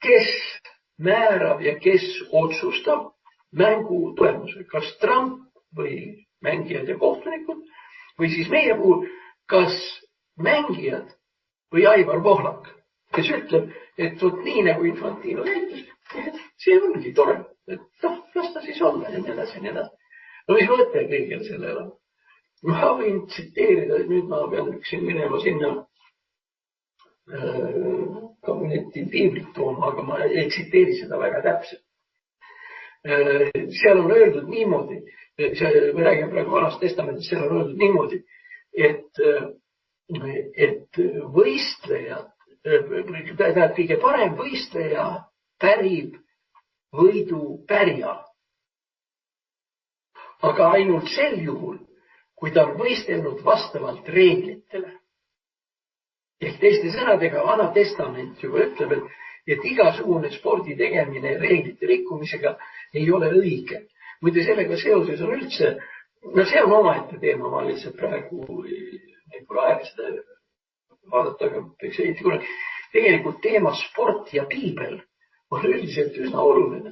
kes määrab ja kes otsustab mängu tulemuse, kas Trump või mängijad ja kohtunikud või siis meie puhul, kas mängijad või Aivar Pohlak, kes ütleb, et vot nii nagu Infantino käitus, see ongi tore, et las ta siis olla ja nii edasi ja nii edasi. No mis mõte kõigil sellele? Ma võin tsiteerida, et nüüd ma pean minema sinna kabinetti piiblit tooma, aga ma ei tsiteeri seda väga täpselt. Seal on öeldud niimoodi, me räägime praegu Vanast Testamendist, seal on öeldud niimoodi, et võistlejad, kõige parem võistleja pärib võidu pärja. Aga ainult sel juhul, kui ta on võistelnud vastavalt reeglitele. Ehk teiste sõnadega Vana Testament juba ütleb, et igasugune spordi tegemine reeglite rikkumisega ei ole õige. Muide sellega seoses on üldse, see on omaette teema, ma lihtsalt praegu ei pole aega seda vaadata, aga tegelikult teema sport ja piibel on üldiselt üsna oluline.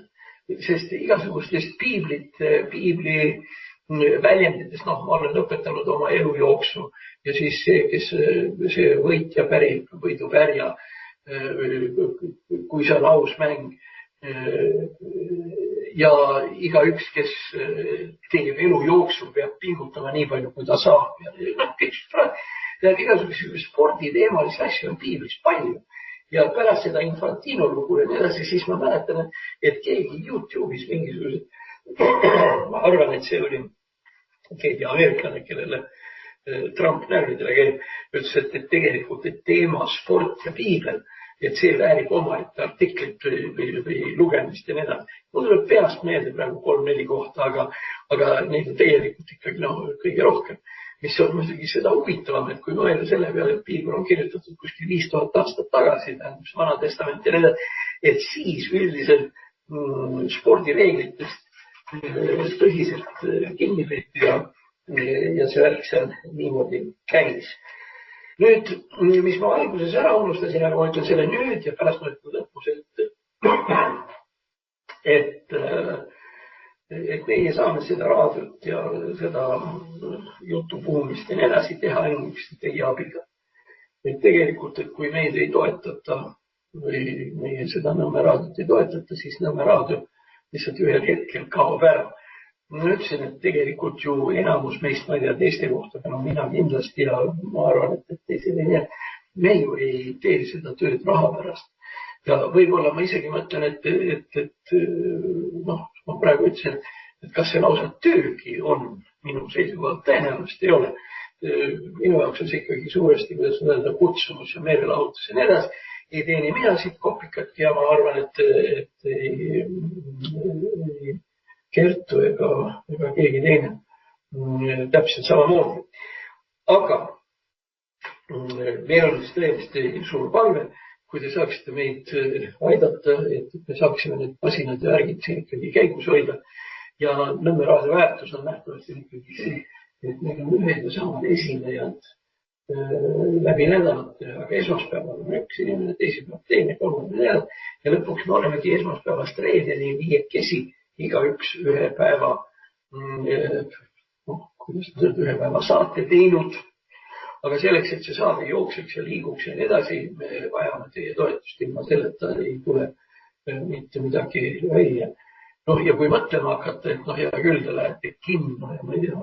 Sest igasugustest piibli väljenditest, ma olen lõpetanud oma elujooksu ja siis see võitja pärib võidu pärja, kui see on aus mäng ja igaüks, kes teeb elujooksu, peab pingutama nii palju, kui ta saab. Igasuguse sporditeemalisi asju on piiblis palju. Ja pärast seda Infantino lugu ja nii edasi, siis ma mäletan, et keegi YouTube'is mingisugused, ma arvan, et see oli keegi ameeriklane, kellele Trump närvidele käib, ütles, et tegelikult teema sport ja piibel, et see väärib omaette artiklit või lugemist ja nii edasi. Mul tuleb peast meelde praegu 3-4 kohta, aga neid on tegelikult ikkagi kõige rohkem. Mis on muidugi seda huvitavam, et kui mõelda selle peale, et piibel on kirjutatud kuskil 5000 aastat tagasi, tähendab Vana Testament ja need, et siis üldiselt spordireeglitest tõsiselt kinni peeti ja see värk seal niimoodi käis. Nüüd, mis ma alguses ära unustasin, aga ma ütlen selle nüüd ja pärast ma ütlen lõpus, et meie saame seda raadiot ja seda jutupuumist ja nii edasi teha ainult teie abiga. Et tegelikult, et kui meid ei toetata või meie seda Nõmme raadiot ei toetata, siis Nõmme raadio lihtsalt ühel hetkel kaob ära. Ma ütlesin, et tegelikult ju enamus meist, ma ei tea teiste kohta, aga mina kindlasti ja ma arvan, et teised ei tea, me ju ei tee seda tööd raha pärast. Ja võib-olla ma isegi mõtlen, et ma praegu ütlesin, et kas see lausa töögi on minu seisukohalt tõenäoliselt ei ole. Minu jaoks on see ikkagi suuresti, kuidas öelda, kutsumus ja meelelahutus ja nii edasi. Ei teeni mina siit kopikatki ja ma arvan, et Kertu ega keegi teine täpselt samamoodi. Aga meil on tõesti suur palve, kui te saaksite meid aidata, et me saaksime need masinad ja värgid siin ikkagi käigus hoida. Ja Nõmme raadio väärtus on nähtavasti ikkagi see, et meil on ühed ja samad esinejad läbi nädalat, aga esmaspäeval on üks inimene, teisipäev teine, kolmanda nädal ja lõpuks me olemegi esmaspäevast reedeni viiekesi igaüks ühe päeva ühe päeva saate teinud. Aga selleks, et see saade jookseks ja liiguks ja nii edasi, me vajame teie toetust, ilma selleta ei tule mitte midagi välja. Ja kui mõtlema hakata, et hea küll, te lähete kinno ja ma ei tea,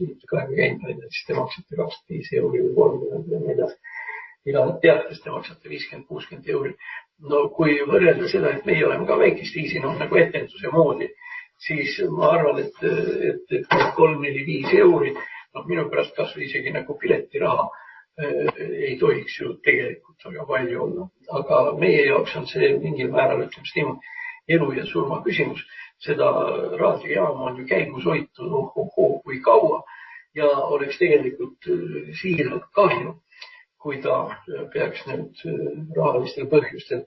mitte kaega käinud, siis te maksate 25 € või 30 ja nii edasi. Iga teates te maksate 50-60 €. Kui võrrelda seda, et meie oleme ka väikest viisi, nagu etenduse moodi, siis ma arvan, et 3-4-5 €, minu pärast kas või isegi nagu piletiraha ei tohiks ju tegelikult väga palju olla. Aga meie jaoks on see mingil määral, ütleks niimoodi, elu ja surma küsimus. Seda raadiojaama on ju käigus hoitud kui kaua ja oleks tegelikult siiralt kahju, kui ta peaks nüüd rahalistel põhjustel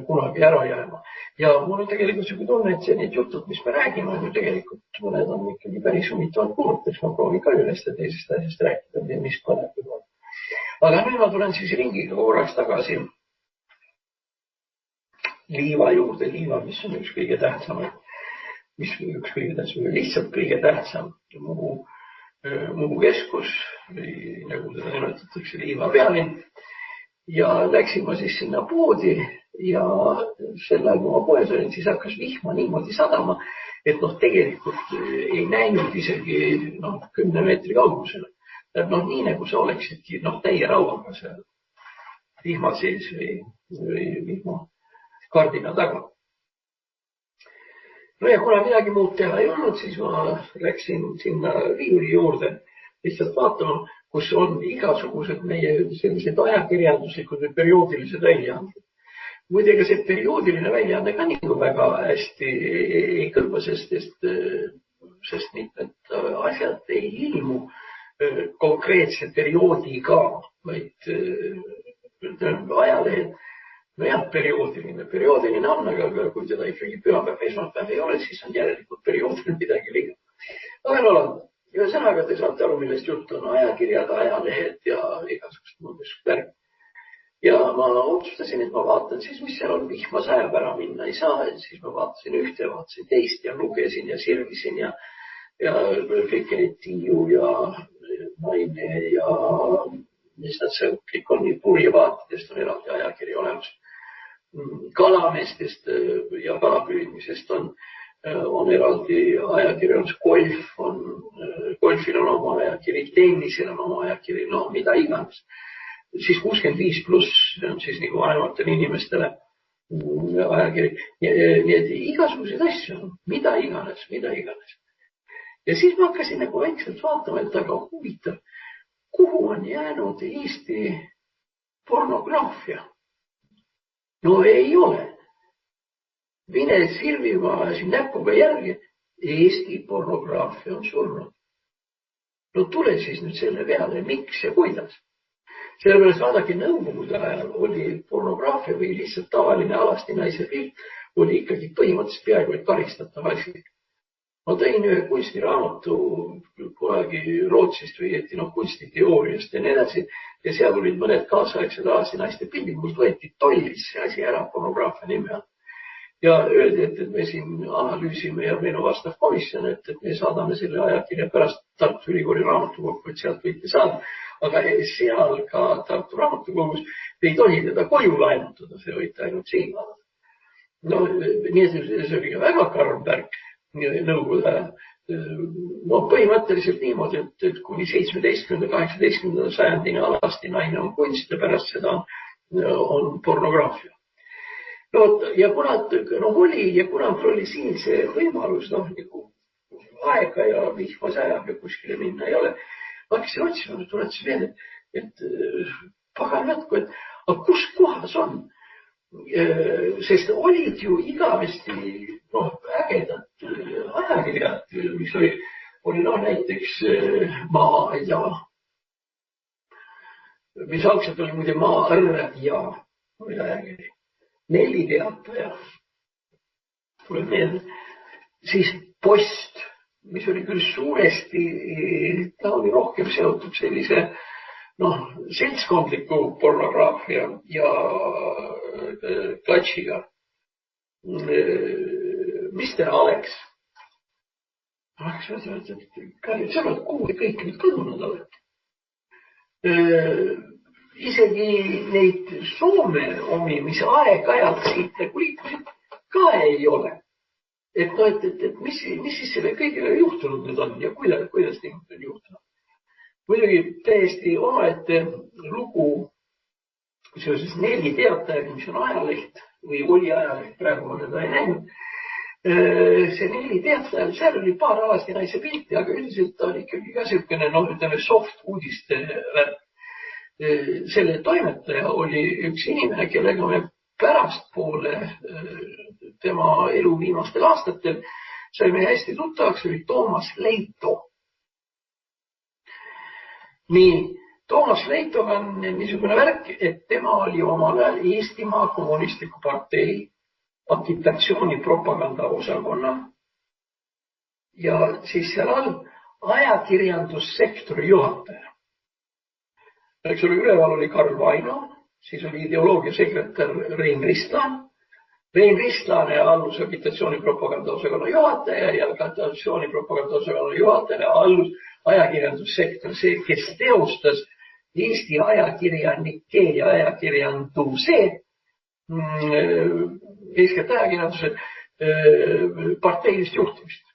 kunagi ära jääma. Ja mul on tegelikult selline tunne, et need jutud, mis me räägime, on ju tegelikult mõned on ikkagi päris huvitavad kuuluteks. Ma proovin ka ühest ja teisest asjast rääkida, mis põnev on. Aga nüüd ma tulen siis ringiga korraks tagasi liiva juurde. Liiva, mis on üks kõige tähtsam, lihtsalt kõige tähtsam muu keskus, nagu seda nimetatakse liiva pealinn. Ja läksin ma siis sinna poodi ja selle kui ma poes olin, siis hakkas vihma niimoodi sadama, et tegelikult ei näinud isegi 10 meetri kaugusele. Nii nagu sa oleksidki täie rauaga seal vihma sees või vihma kardina taga. Ja kuna midagi muud teha ei olnud, siis ma läksin sinna riiuli juurde lihtsalt vaatama, kus on igasugused meie sellised ajakirjanduslikud või perioodilised väljaanded. Muidega see perioodiline väljaande ka nagu väga hästi ei kõlba, sest mitmed asjad ei ilmu konkreetse perioodiga, vaid ajalehed. Perioodiline on, aga kui teda ikkagi pühapäev, esmaspäev ei ole, siis on järelikult perioodiline midagi liiga. Aga ühesõnaga te saate aru, millest jutt on ajakirjad, ajalehed ja igasugust muudest värk. Ja ma otsustasin, et ma vaatan siis, mis seal on, vihma sajab ära minna ei saa, siis ma vaatasin ühte, vaatasin teist ja lugesin ja sirvisin ja kõik need Tiiu ja Naine ja mis nad seal kõik on, nii purjevaatidest on eraldi ajakiri olemas. Kalameestest ja kalapüüdmisest on eraldi ajakiri, golf on, golfil on oma ajakiri, tennisel on oma ajakiri, mida iganes. Siis 65+, see on siis nagu vanematele inimestele ajakiri. Nii et igasuguseid asju on, mida iganes. Ja siis ma hakkasin nagu väikselt vaatama, et aga huvitav, kuhu on jäänud Eesti pornograafia? Ei ole. Mine sirvima siin näpuga järgi, Eesti pornograafia on surnud. Tule siis nüüd selle peale, miks ja kuidas. Sellepärast vaadake, nõukogude ajal oli pornograafia või lihtsalt tavaline alasti naise pilt, oli ikkagi põhimõtteliselt peaaegu karistatav asi. Ma tõin ühe kunstiraamatu kunagi Rootsist või kunstiteooriast ja nii edasi ja seal olid mõned kaasaegsed alasti naiste pildid, kus võeti tollis see asi ära pornograafia nime all. Ja öeldi, et me siin analüüsime ja meil on vastav komisjon, et me saadame selle ajakirja pärast Tartu Ülikooli raamatukokku, et sealt võite saada. Aga seal ka Tartu raamatukogus ei tohi teda koju laenutada, see võite ainult siin vaadata. Nii et see oli väga karm värk nõukogude ajal. Põhimõtteliselt niimoodi, et kuni 17-18 sajandini alasti naine on kunst ja pärast seda on pornograafia. Ja kuna mul oli siin see võimalus, aega ja vihma sajab ja kuskile minna ei ole, ma hakkasin otsima, tuletas meelde, et pagan jätku, et kus kohas on? Sest olid ju igavesti ägedad ajakirjad, mis oli näiteks Maa ja, mis algselt oli muide Maa ja oli ajakiri. Nelli Teataja, tuleb meelde, siis Post, mis oli küll suuresti, ta oli rohkem seotud sellise seltskondliku pornograafia ja klatšiga. Mister Alex. Sa oled kuuli kõik nüüd kõnnud oled. Isegi neid Soome omi, mis aeg-ajalt siit nagu liikusid, ka ei ole. Et mis siis selle kõigile juhtunud nüüd on ja kuidas niimoodi on juhtunud. Muidugi täiesti omaette lugu seoses Nelli Teatajaga, mis on ajaleht või oli ajaleht, praegu ma teda ei näinud. See Nelli Teatajal, seal oli paar alasti naise pilti, aga üldiselt oli ikkagi ka selline, soft uudiste värk. Selle toimetaja oli üks inimene, kellega me pärastpoole tema elu viimastel aastatel saime hästi tuttavaks, oli Toomas Leito. Nii, Toomas Leitoga on niisugune värk, et tema oli omal ajal Eestimaa Kommunistliku partei agitatsiooni propaganda osakonna ja siis seal all ajakirjandussektori juhataja. Eks oli üleval oli Karl Vaino, siis oli ideoloogiasekretär Rein Ristlan. Rein Ristlane allus agitatsiooni propaganda osakonna juhataja ja agitatsiooni propaganda osakonna juhataja allus ajakirjandussektor, see, kes teostas Eesti ajakirjanike ja ajakirjanduse, eeskätt ajakirjanduse parteilist juhtimist.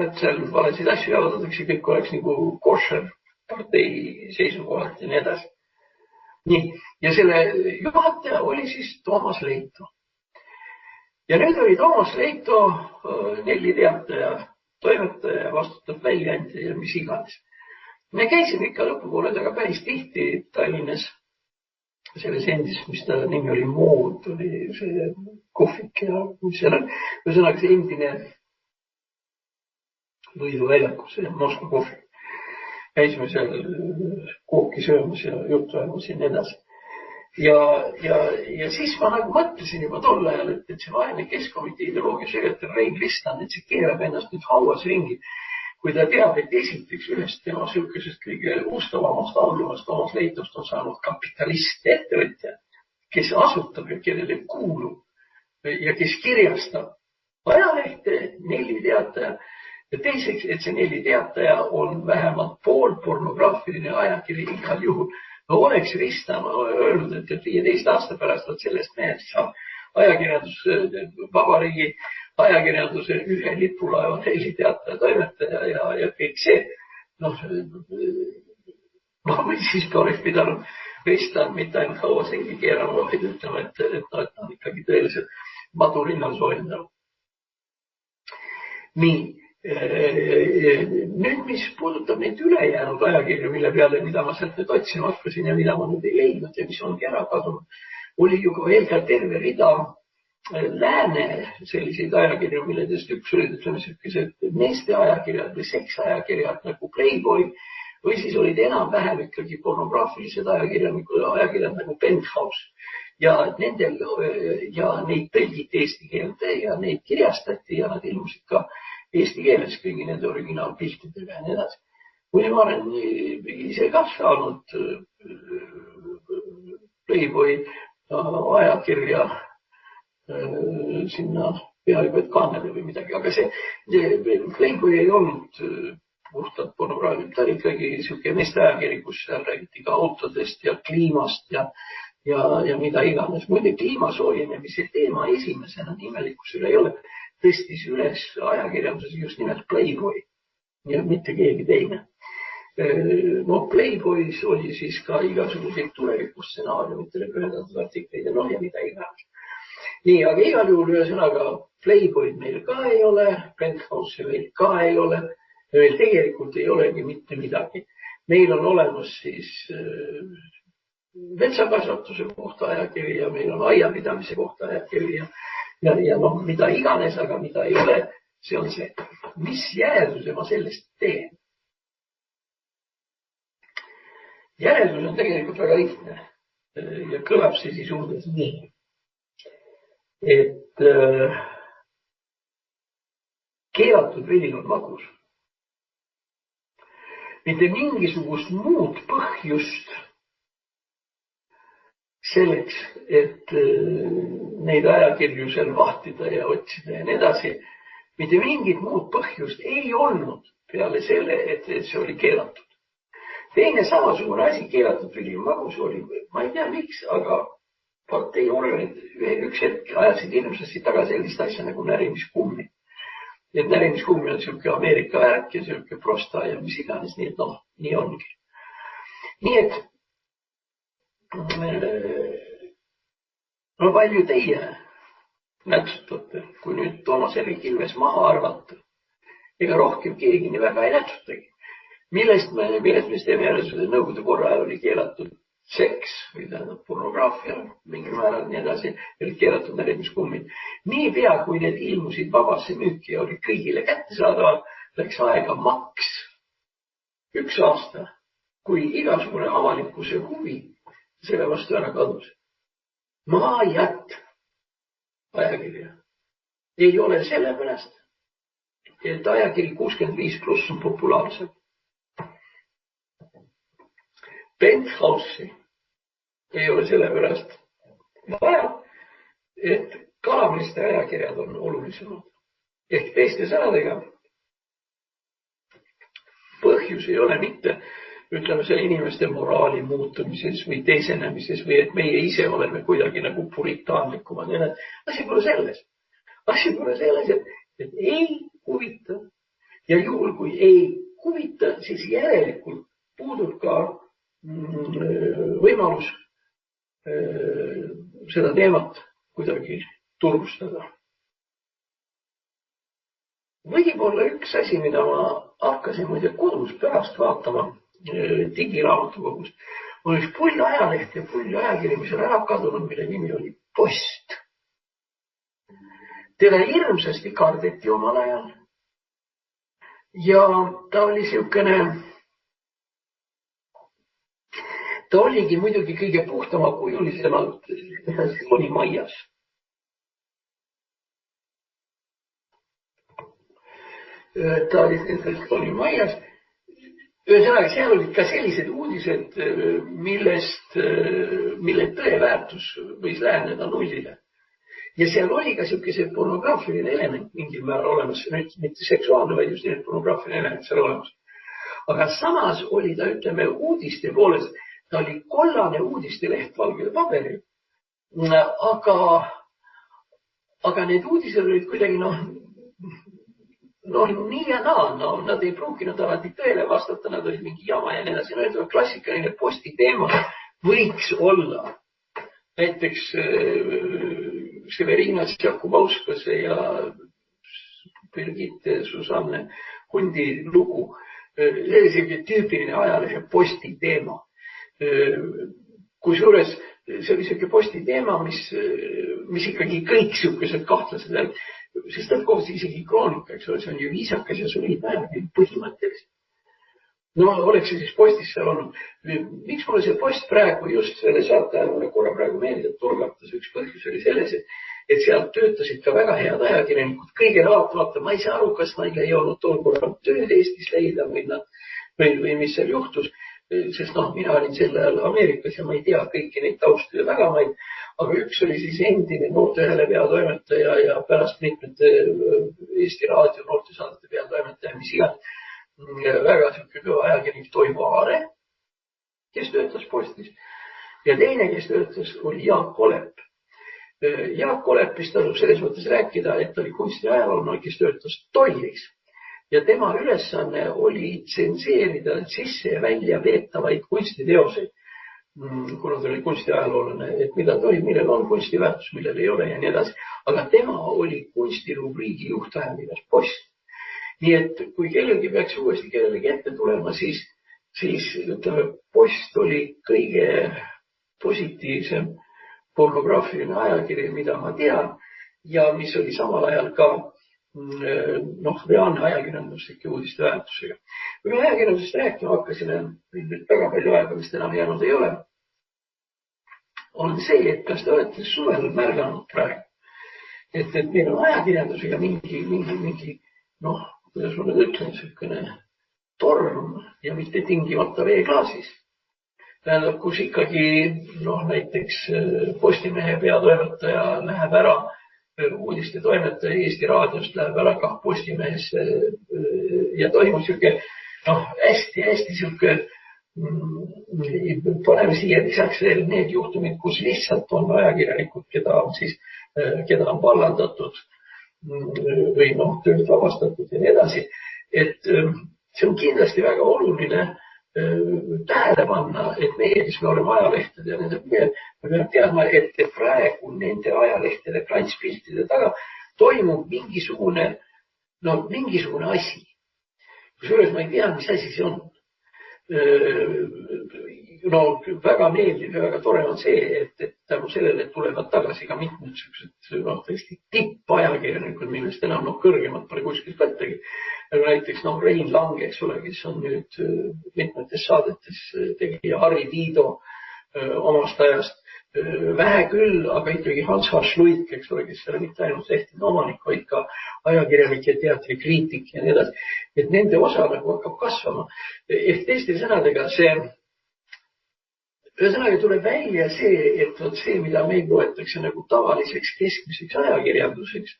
Et seal valesid asju jaotatakse, kõik oleks nagu košer partei seisukohalt ja nii edasi. Nii, ja selle juhataja oli siis Toomas Leito. Ja nüüd oli Toomas Leito Nelli Teataja toimetaja, vastutav väljaandja ja mis iganes. Me käisime ikka lõpupoole taga päris tihti Tallinnas, selles endis, mis ta nimi oli Mood, oli see kohvik ja mis seal on. Ühesõnaga see endine Võidu väljakus, see Moskva kohvik. Käisime seal kooki söömas ja juttu ajamas ja nii edasi. Ja siis ma nagu mõtlesin juba tol ajal, et see vaene Keskkomitee ideoloogiasekretär Rein Ristlan, et see keerab ennast nüüd hauas ringi, kui ta teab, et esiteks ühest tema sülkesest kõige ustavamast alluvast Toomas Leitost on saanud kapitalist ettevõtja, kes asutab ja kellele kuulub ja kes kirjastab ajalehte Nelli Teataja. Ja teiseks, et see Nelli Teataja on vähemalt pool pornograafiline ajakiri igal juhul. No oleks Ristlan öelnud, et 15 aasta pärast on sellest mehest saab vabariigi ajakirjanduse ühe lipulaeva Nelli Teataja toimetaja ja kõik see. Või siis oleks pidanud Ristlan mitte ainult hauas ringi keerama, vaid ütlema, et on ikkagi tõeliselt madurinnal soojendanud. Nii. Nüüd, mis puudutab neid ülejäänud ajakirju, mille peale, mida ma sealt nüüd otsima hakkasin ja mida ma nüüd ei leidnud ja mis ongi ära kadunud, oli ju ka veel ka terve rida lääne selliseid ajakirju, milledest üks olid, ütleme, sellised meeste ajakirjad või seksajakirjad nagu Playboy või siis olid enam-vähem ikkagi pornograafilised ajakirjad nagu Penthouse ja neid tõlgiti eesti keelde ja neid kirjastati ja nad ilmusid ka eesti keeles kõigi nende originaalpiltidega ja nii edasi. Kui ma olen ise ka saanud Playboy ajakirja sinna peaaegu et kannele või midagi, aga see Playboy ei olnud puhtalt pornograafia, ta oli ikkagi siuke meeste ajakiri, kus seal räägiti ka autodest ja kliimast ja mida iganes. Muide, kliima soojenemise teema esimesena imelikkus üle ei ole. Tõstis üles ajakirjanduses just nimelt Playboy ja mitte keegi teine. Playboys oli siis ka igasuguseid tulevikustsenaariumitele pühendatud artikleid ja mida iganes. Nii, aga igal juhul ühesõnaga Playboyd meil ka ei ole, Penthouse meil ka ei ole, meil tegelikult ei olegi mitte midagi. Meil on olemas siis metsakasvatuse kohta ajakiri ja meil on aiapidamise kohta ajakiri ja mida iganes, aga mida ei ole, see on see, mis järelduse ma sellest teen. Järeldus on tegelikult väga lihtne ja kõlab see siis umbes nii, et keelatud vili on magus. Mitte mingisugust muud põhjust selleks, et neid ajakirju seal vahtida ja otsida ja nii edasi. Mitte mingit muud põhjust ei olnud peale selle, et see oli keelatud. Teine samasugune asi keelatud filmimagus oli, ma ei tea miks, aga partei organid üks hetk ajasid ilmsasti taga sellist asja nagu närimiskummi. Et närimiskummi on siuke Ameerika värk ja siuke prosta ja mis iganes, nii et nii ongi. Nii et palju teie nätsutate, kui nüüd Toomas Hendrik Ilves maha arvata, ega rohkem keegi nii väga ei nätsutagi. Millest me teeme jälle nõukogude korra ajal oli keelatud seks või tähendab pornograafia mingil määral nii edasi, olid keelatud närimiskummid. Niipea, kui need ilmusid vabasse müüki ja olid kõigile kättesaadavad, läks aega maks 1 aasta, kui igasugune avalikkuse huvi selle vastu ära kadus. Maajat ajakirja ei ole sellepärast, et ajakiri 65+ on populaarsem. Penthouse'i ei ole sellepärast vaja, et kalameeste ajakirjad on olulisemad. Ehk teiste sõnadega, põhjus ei ole mitte, ütleme, selle inimeste moraali muutumises või teisenemises või et meie ise oleme kuidagi nagu puritaanlikumad. Asi pole selles. Asi pole selles, et ei huvita. Ja juhul, kui ei huvita, siis järelikult puudub ka võimalus seda teemat kuidagi turustada. Võib-olla üks asi, mida ma hakkasin muide kodus pärast vaatama digiraamatukogus, on üks pull ajaleht ja pull ajakiri, mis on ära kadunud, mille nimi oli Post. Teda hirmsasti kardeti omal ajal ja ta oli siukene. Ta oligi muidugi kõige puhtama kujulisemalt oli maias. Ta oli maias. Ühesõnaga, seal olid ka sellised uudised, mille tõeväärtus võis läheneda nullile. Ja seal oli ka siukese pornograafiline element mingil määral olemas. Mitte seksuaalne, vaid just need pornograafiline element seal olemas. Aga samas oli ta, ütleme, uudiste poolest, ta oli kollane uudisteleht valgel paberil. Aga need uudised olid kuidagi nii ja naa. Nad ei pruukinud alati tõele vastata, nad olid mingi jama ja nii edasi. No, klassikaline Posti teema võiks olla näiteks Severina Jakubauskase ja Birgitte Susanne Hundi lugu. See oli selline tüüpiline ajalehe Posti teema. Kusjuures see oli selline Posti teema, mis ikkagi kõik siukesed kahtlased, sest nad kohtasid isegi kroonika, eks ole, see on ju viisakas ja solidne ajakiri põhimõtteliselt. No oleks see siis Postis seal olnud. Miks mulle see Post praegu just selle saate ajal mulle korra praegu meeldib turgatas, üks põhjus oli selles, et sealt töötasid ka väga head ajakirjanikud. Kõige vaata, ma ei saa aru, kas neil ei olnud tol korral tööd Eestis leida või mis seal juhtus. Sest mina olin sel ajal Ameerikas ja ma ei tea kõiki neid taustu ja tagamaid, aga üks oli siis endine Noortehele peatoimetaja ja pärast mitmete Eesti Raadio noortesaadete peatoimetaja, mis iganes, väga kõva ajakirjanik Toivo Aare, kes töötas Postis. Ja teine, kes töötas, oli Jaak Olep. Jaak Olepist tasub selles mõttes rääkida, et ta oli kunstiajaloolane, kes töötas Tollis. Ja tema ülesanne oli tsenseerida sisse ja välja veetavaid kunstiteoseid, kuna ta oli kunstiajaloolane, et mida tohib, millel on kunstiväärtus, millel ei ole ja nii edasi. Aga tema oli kunstirubriigi juhtajakirjas Post. Nii et kui kellelgi peaks uuesti kellelegi ette tulema, siis ütleme, Post oli kõige positiivsem pornograafiline ajakiri, mida ma tean ja mis oli samal ajal ka reaalne ajakirjanduslike uudiste väärtusega. Kui me ajakirjandusest rääkima hakkasime, nüüd väga palju aega, mis enam jäänud ei ole, on see, et kas te olete suvel märganud praegu, et meil on ajakirjandusega mingi, kuidas ma nüüd ütlen, selline torm ja mitte tingimata veeklaasis. tähendab, kus ikkagi näiteks Postimehe peatoimetaja läheb ära, uudiste toimetaja Eesti Raadiost läheb ära ka Postimehesse ja toimub siuke hästi siuke, paneme siia lisaks veel need juhtumid, kus lihtsalt on ajakirjanikud, keda on vallandatud või töölt vabastatud ja nii edasi. Et see on kindlasti väga oluline tähele panna, et meie, kes me oleme ajalehtede ja nende me peame teadma, et praegu nende ajalehtede klantspiltide taga toimub mingisugune asi. Kusjuures ma ei tea, mis asi see on. Väga meeldiv ja väga tore on see, et tänu sellele tulevad tagasi ka mitmed tõesti tippajakirjanikud, millest enam kõrgemad pole kuskilt võttagi. Näiteks Rein Lang, eks ole, kes on nüüd mitmetes saadetes tegi Harri Tiido omast ajast. Vähe küll, aga ikkagi Hans Hašluik, eks ole, kes ei ole mitte ainult lehtede omanik, vaid ka ajakirjanik ja teatrikriitik ja nii edasi. Et nende osa hakkab kasvama. Ehk teiste sõnadega ühesõnaga tuleb välja see, et see, mida meil loetakse nagu tavaliseks keskmiseks ajakirjanduseks,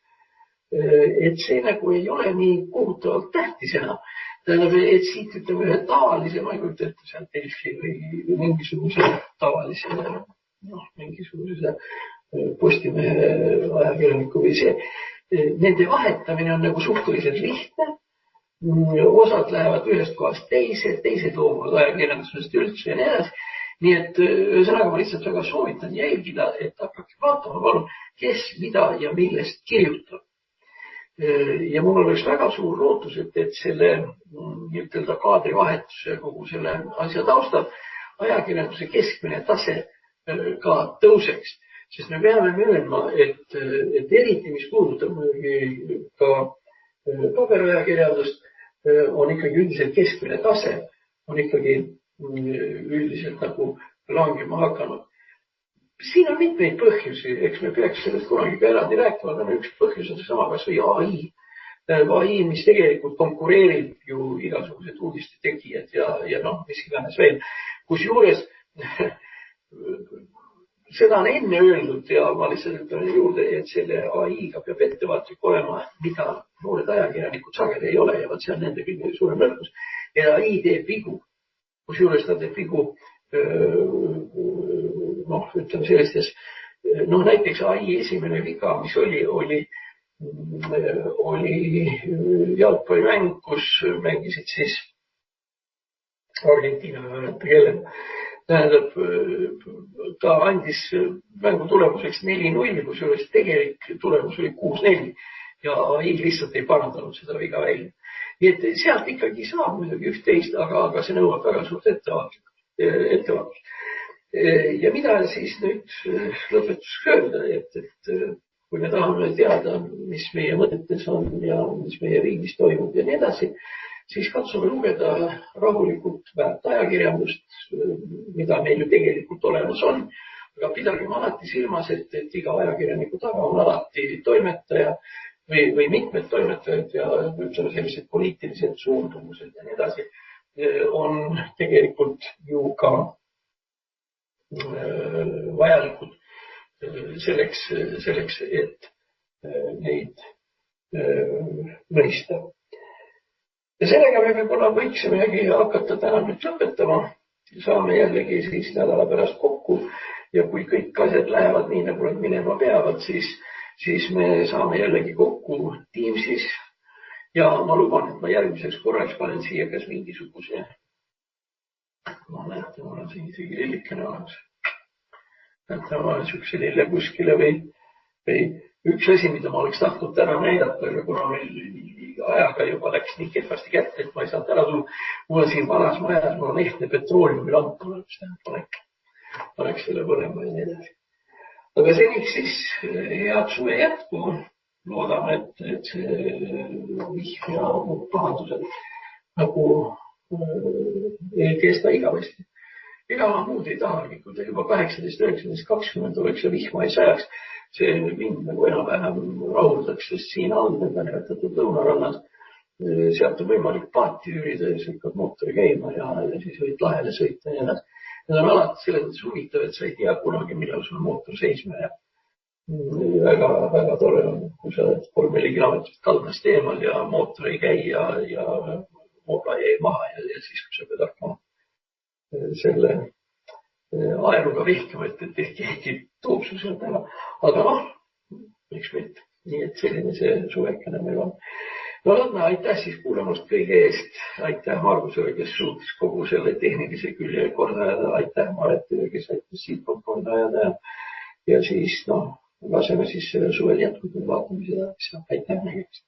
et see nagu ei ole nii kohutavalt tähtis enam. Tähendab, et siit ütleme ühe tavalise, ma ei kujuta ette seal Delfi või mingisuguse tavalise mingisuguse Postimehe ajakirjaniku või see. Nende vahetamine on nagu suhteliselt lihtne. Osad lähevad ühest kohast teised loomuvad ajakirjandusest üldse ja nii edasi. Nii et ühesõnaga ma lihtsalt väga soovitan jälgida, et hakake vaatama, palun, kes mida ja millest kirjutab. Ja mul oleks väga suur lootus, et selle ütelda kaadrivahetuse kogu selle asja taustal ajakirjanduse keskmine tase ka tõuseks. Sest me peame möönma, et eriti, mis puudutab ka paberajakirjandust, on ikkagi üldiselt keskmine tase, on ikkagi üldiselt nagu langema hakanud. Siin on mitmeid põhjusi, eks me peaks sellest kunagi ka eraldi rääkima, aga üks põhjus on seesama kas või AI. AI, mis tegelikult konkureerib ju igasugused uudiste tegijad ja mis iganes veel. Kusjuures seda on enne öeldud ja ma lihtsalt ütlen juurde, et selle AI-ga peab ettevaatlik olema, mida noored ajakirjanikud sageli ei ole ja see on nende kõige suurem nõrkus. Ja AI teeb vigu. Kusjuures ta teeb vigu, ütleme sellistes, näiteks AI esimene viga, mis oli jalgpallimäng, kus mängisid siis Argentiina või kellel. Tähendab, ta andis mängu tulemuseks 4-0, kusjuures tegelik tulemus oli 6-4 ja AI lihtsalt ei parandanud seda viga välja. Nii et sealt ikkagi saab muidugi üht-teist, aga see nõuab väga suurt ettevaatust. Ja mida siis nüüd lõpetuseks öelda, et kui me tahame teada, mis meie mõtetes on ja mis meie riigis toimub ja nii edasi, siis katsume lugeda rahulikult väärt ajakirjandust, mida meil ju tegelikult olemas on. Aga pidagem alati silmas, et iga ajakirjaniku taga on alati toimetaja või mitmed toimetajad ja ütleme sellised poliitilised suundumused ja nii edasi on tegelikult ju ka vajalikud selleks, et neid mõista. Ja sellega me võib-olla võiksimegi hakata täna nüüd lõpetama. Saame jällegi siis nädala pärast kokku ja kui kõik asjad lähevad nii, nagu nad minema peavad, siis me saame jällegi kokku Teamsis ja ma luban, et ma järgmiseks korraks panen siia kas mingisuguse, ma olen siin isegi lillikene olemas. Ma olen siukse lille kuskile või üks asi, mida ma oleks tahtnud täna näidata, aga kuna meil ajaga juba läks nii kehvasti kätte, et ma ei saanud ära tulla. Mul on siin vanas majas, mul on ehtne petrooleumlamp, paneks selle põlema ja nii edasi. Aga seniks siis head suve jätku. Loodame, et see vihm ja pahandused nagu ei kesta igavesti. Ega muud ei tahagi, kui ta juba 18, 19, 20 oleks ja vihma ei sajaks. See mind nagu enam-vähem rahuldaks, sest siin all nende nimetatud lõunarannas sealt on võimalik paati üürida ja sõikad mootori käima ja siis võid lahele sõita ja nii edasi. Need on alati selles mõttes huvitav, et sa ei tea kunagi, millal sul mootor seisma jääb. Väga, väga tore on, kui sa oled 3-4 kilomeetrit kaldast eemal ja mootor ei käi ja moobla jäi maha ja siis, kui sa pead hakkama selle aeruga vihkama, et keegi toob su sealt ära. Aga miks mitte. Nii et selline see suvekene meil on. No Anna, aitäh siis kuulamast kõige eest. Aitäh Margusele, kes suutis kogu selle tehnilise külje korda ajada. Aitäh Maretile, kes aitas siitpoolt korda ajada. Ja siis laseme siis suvel jätkuda, vaatame seda. Aitäh nägemist.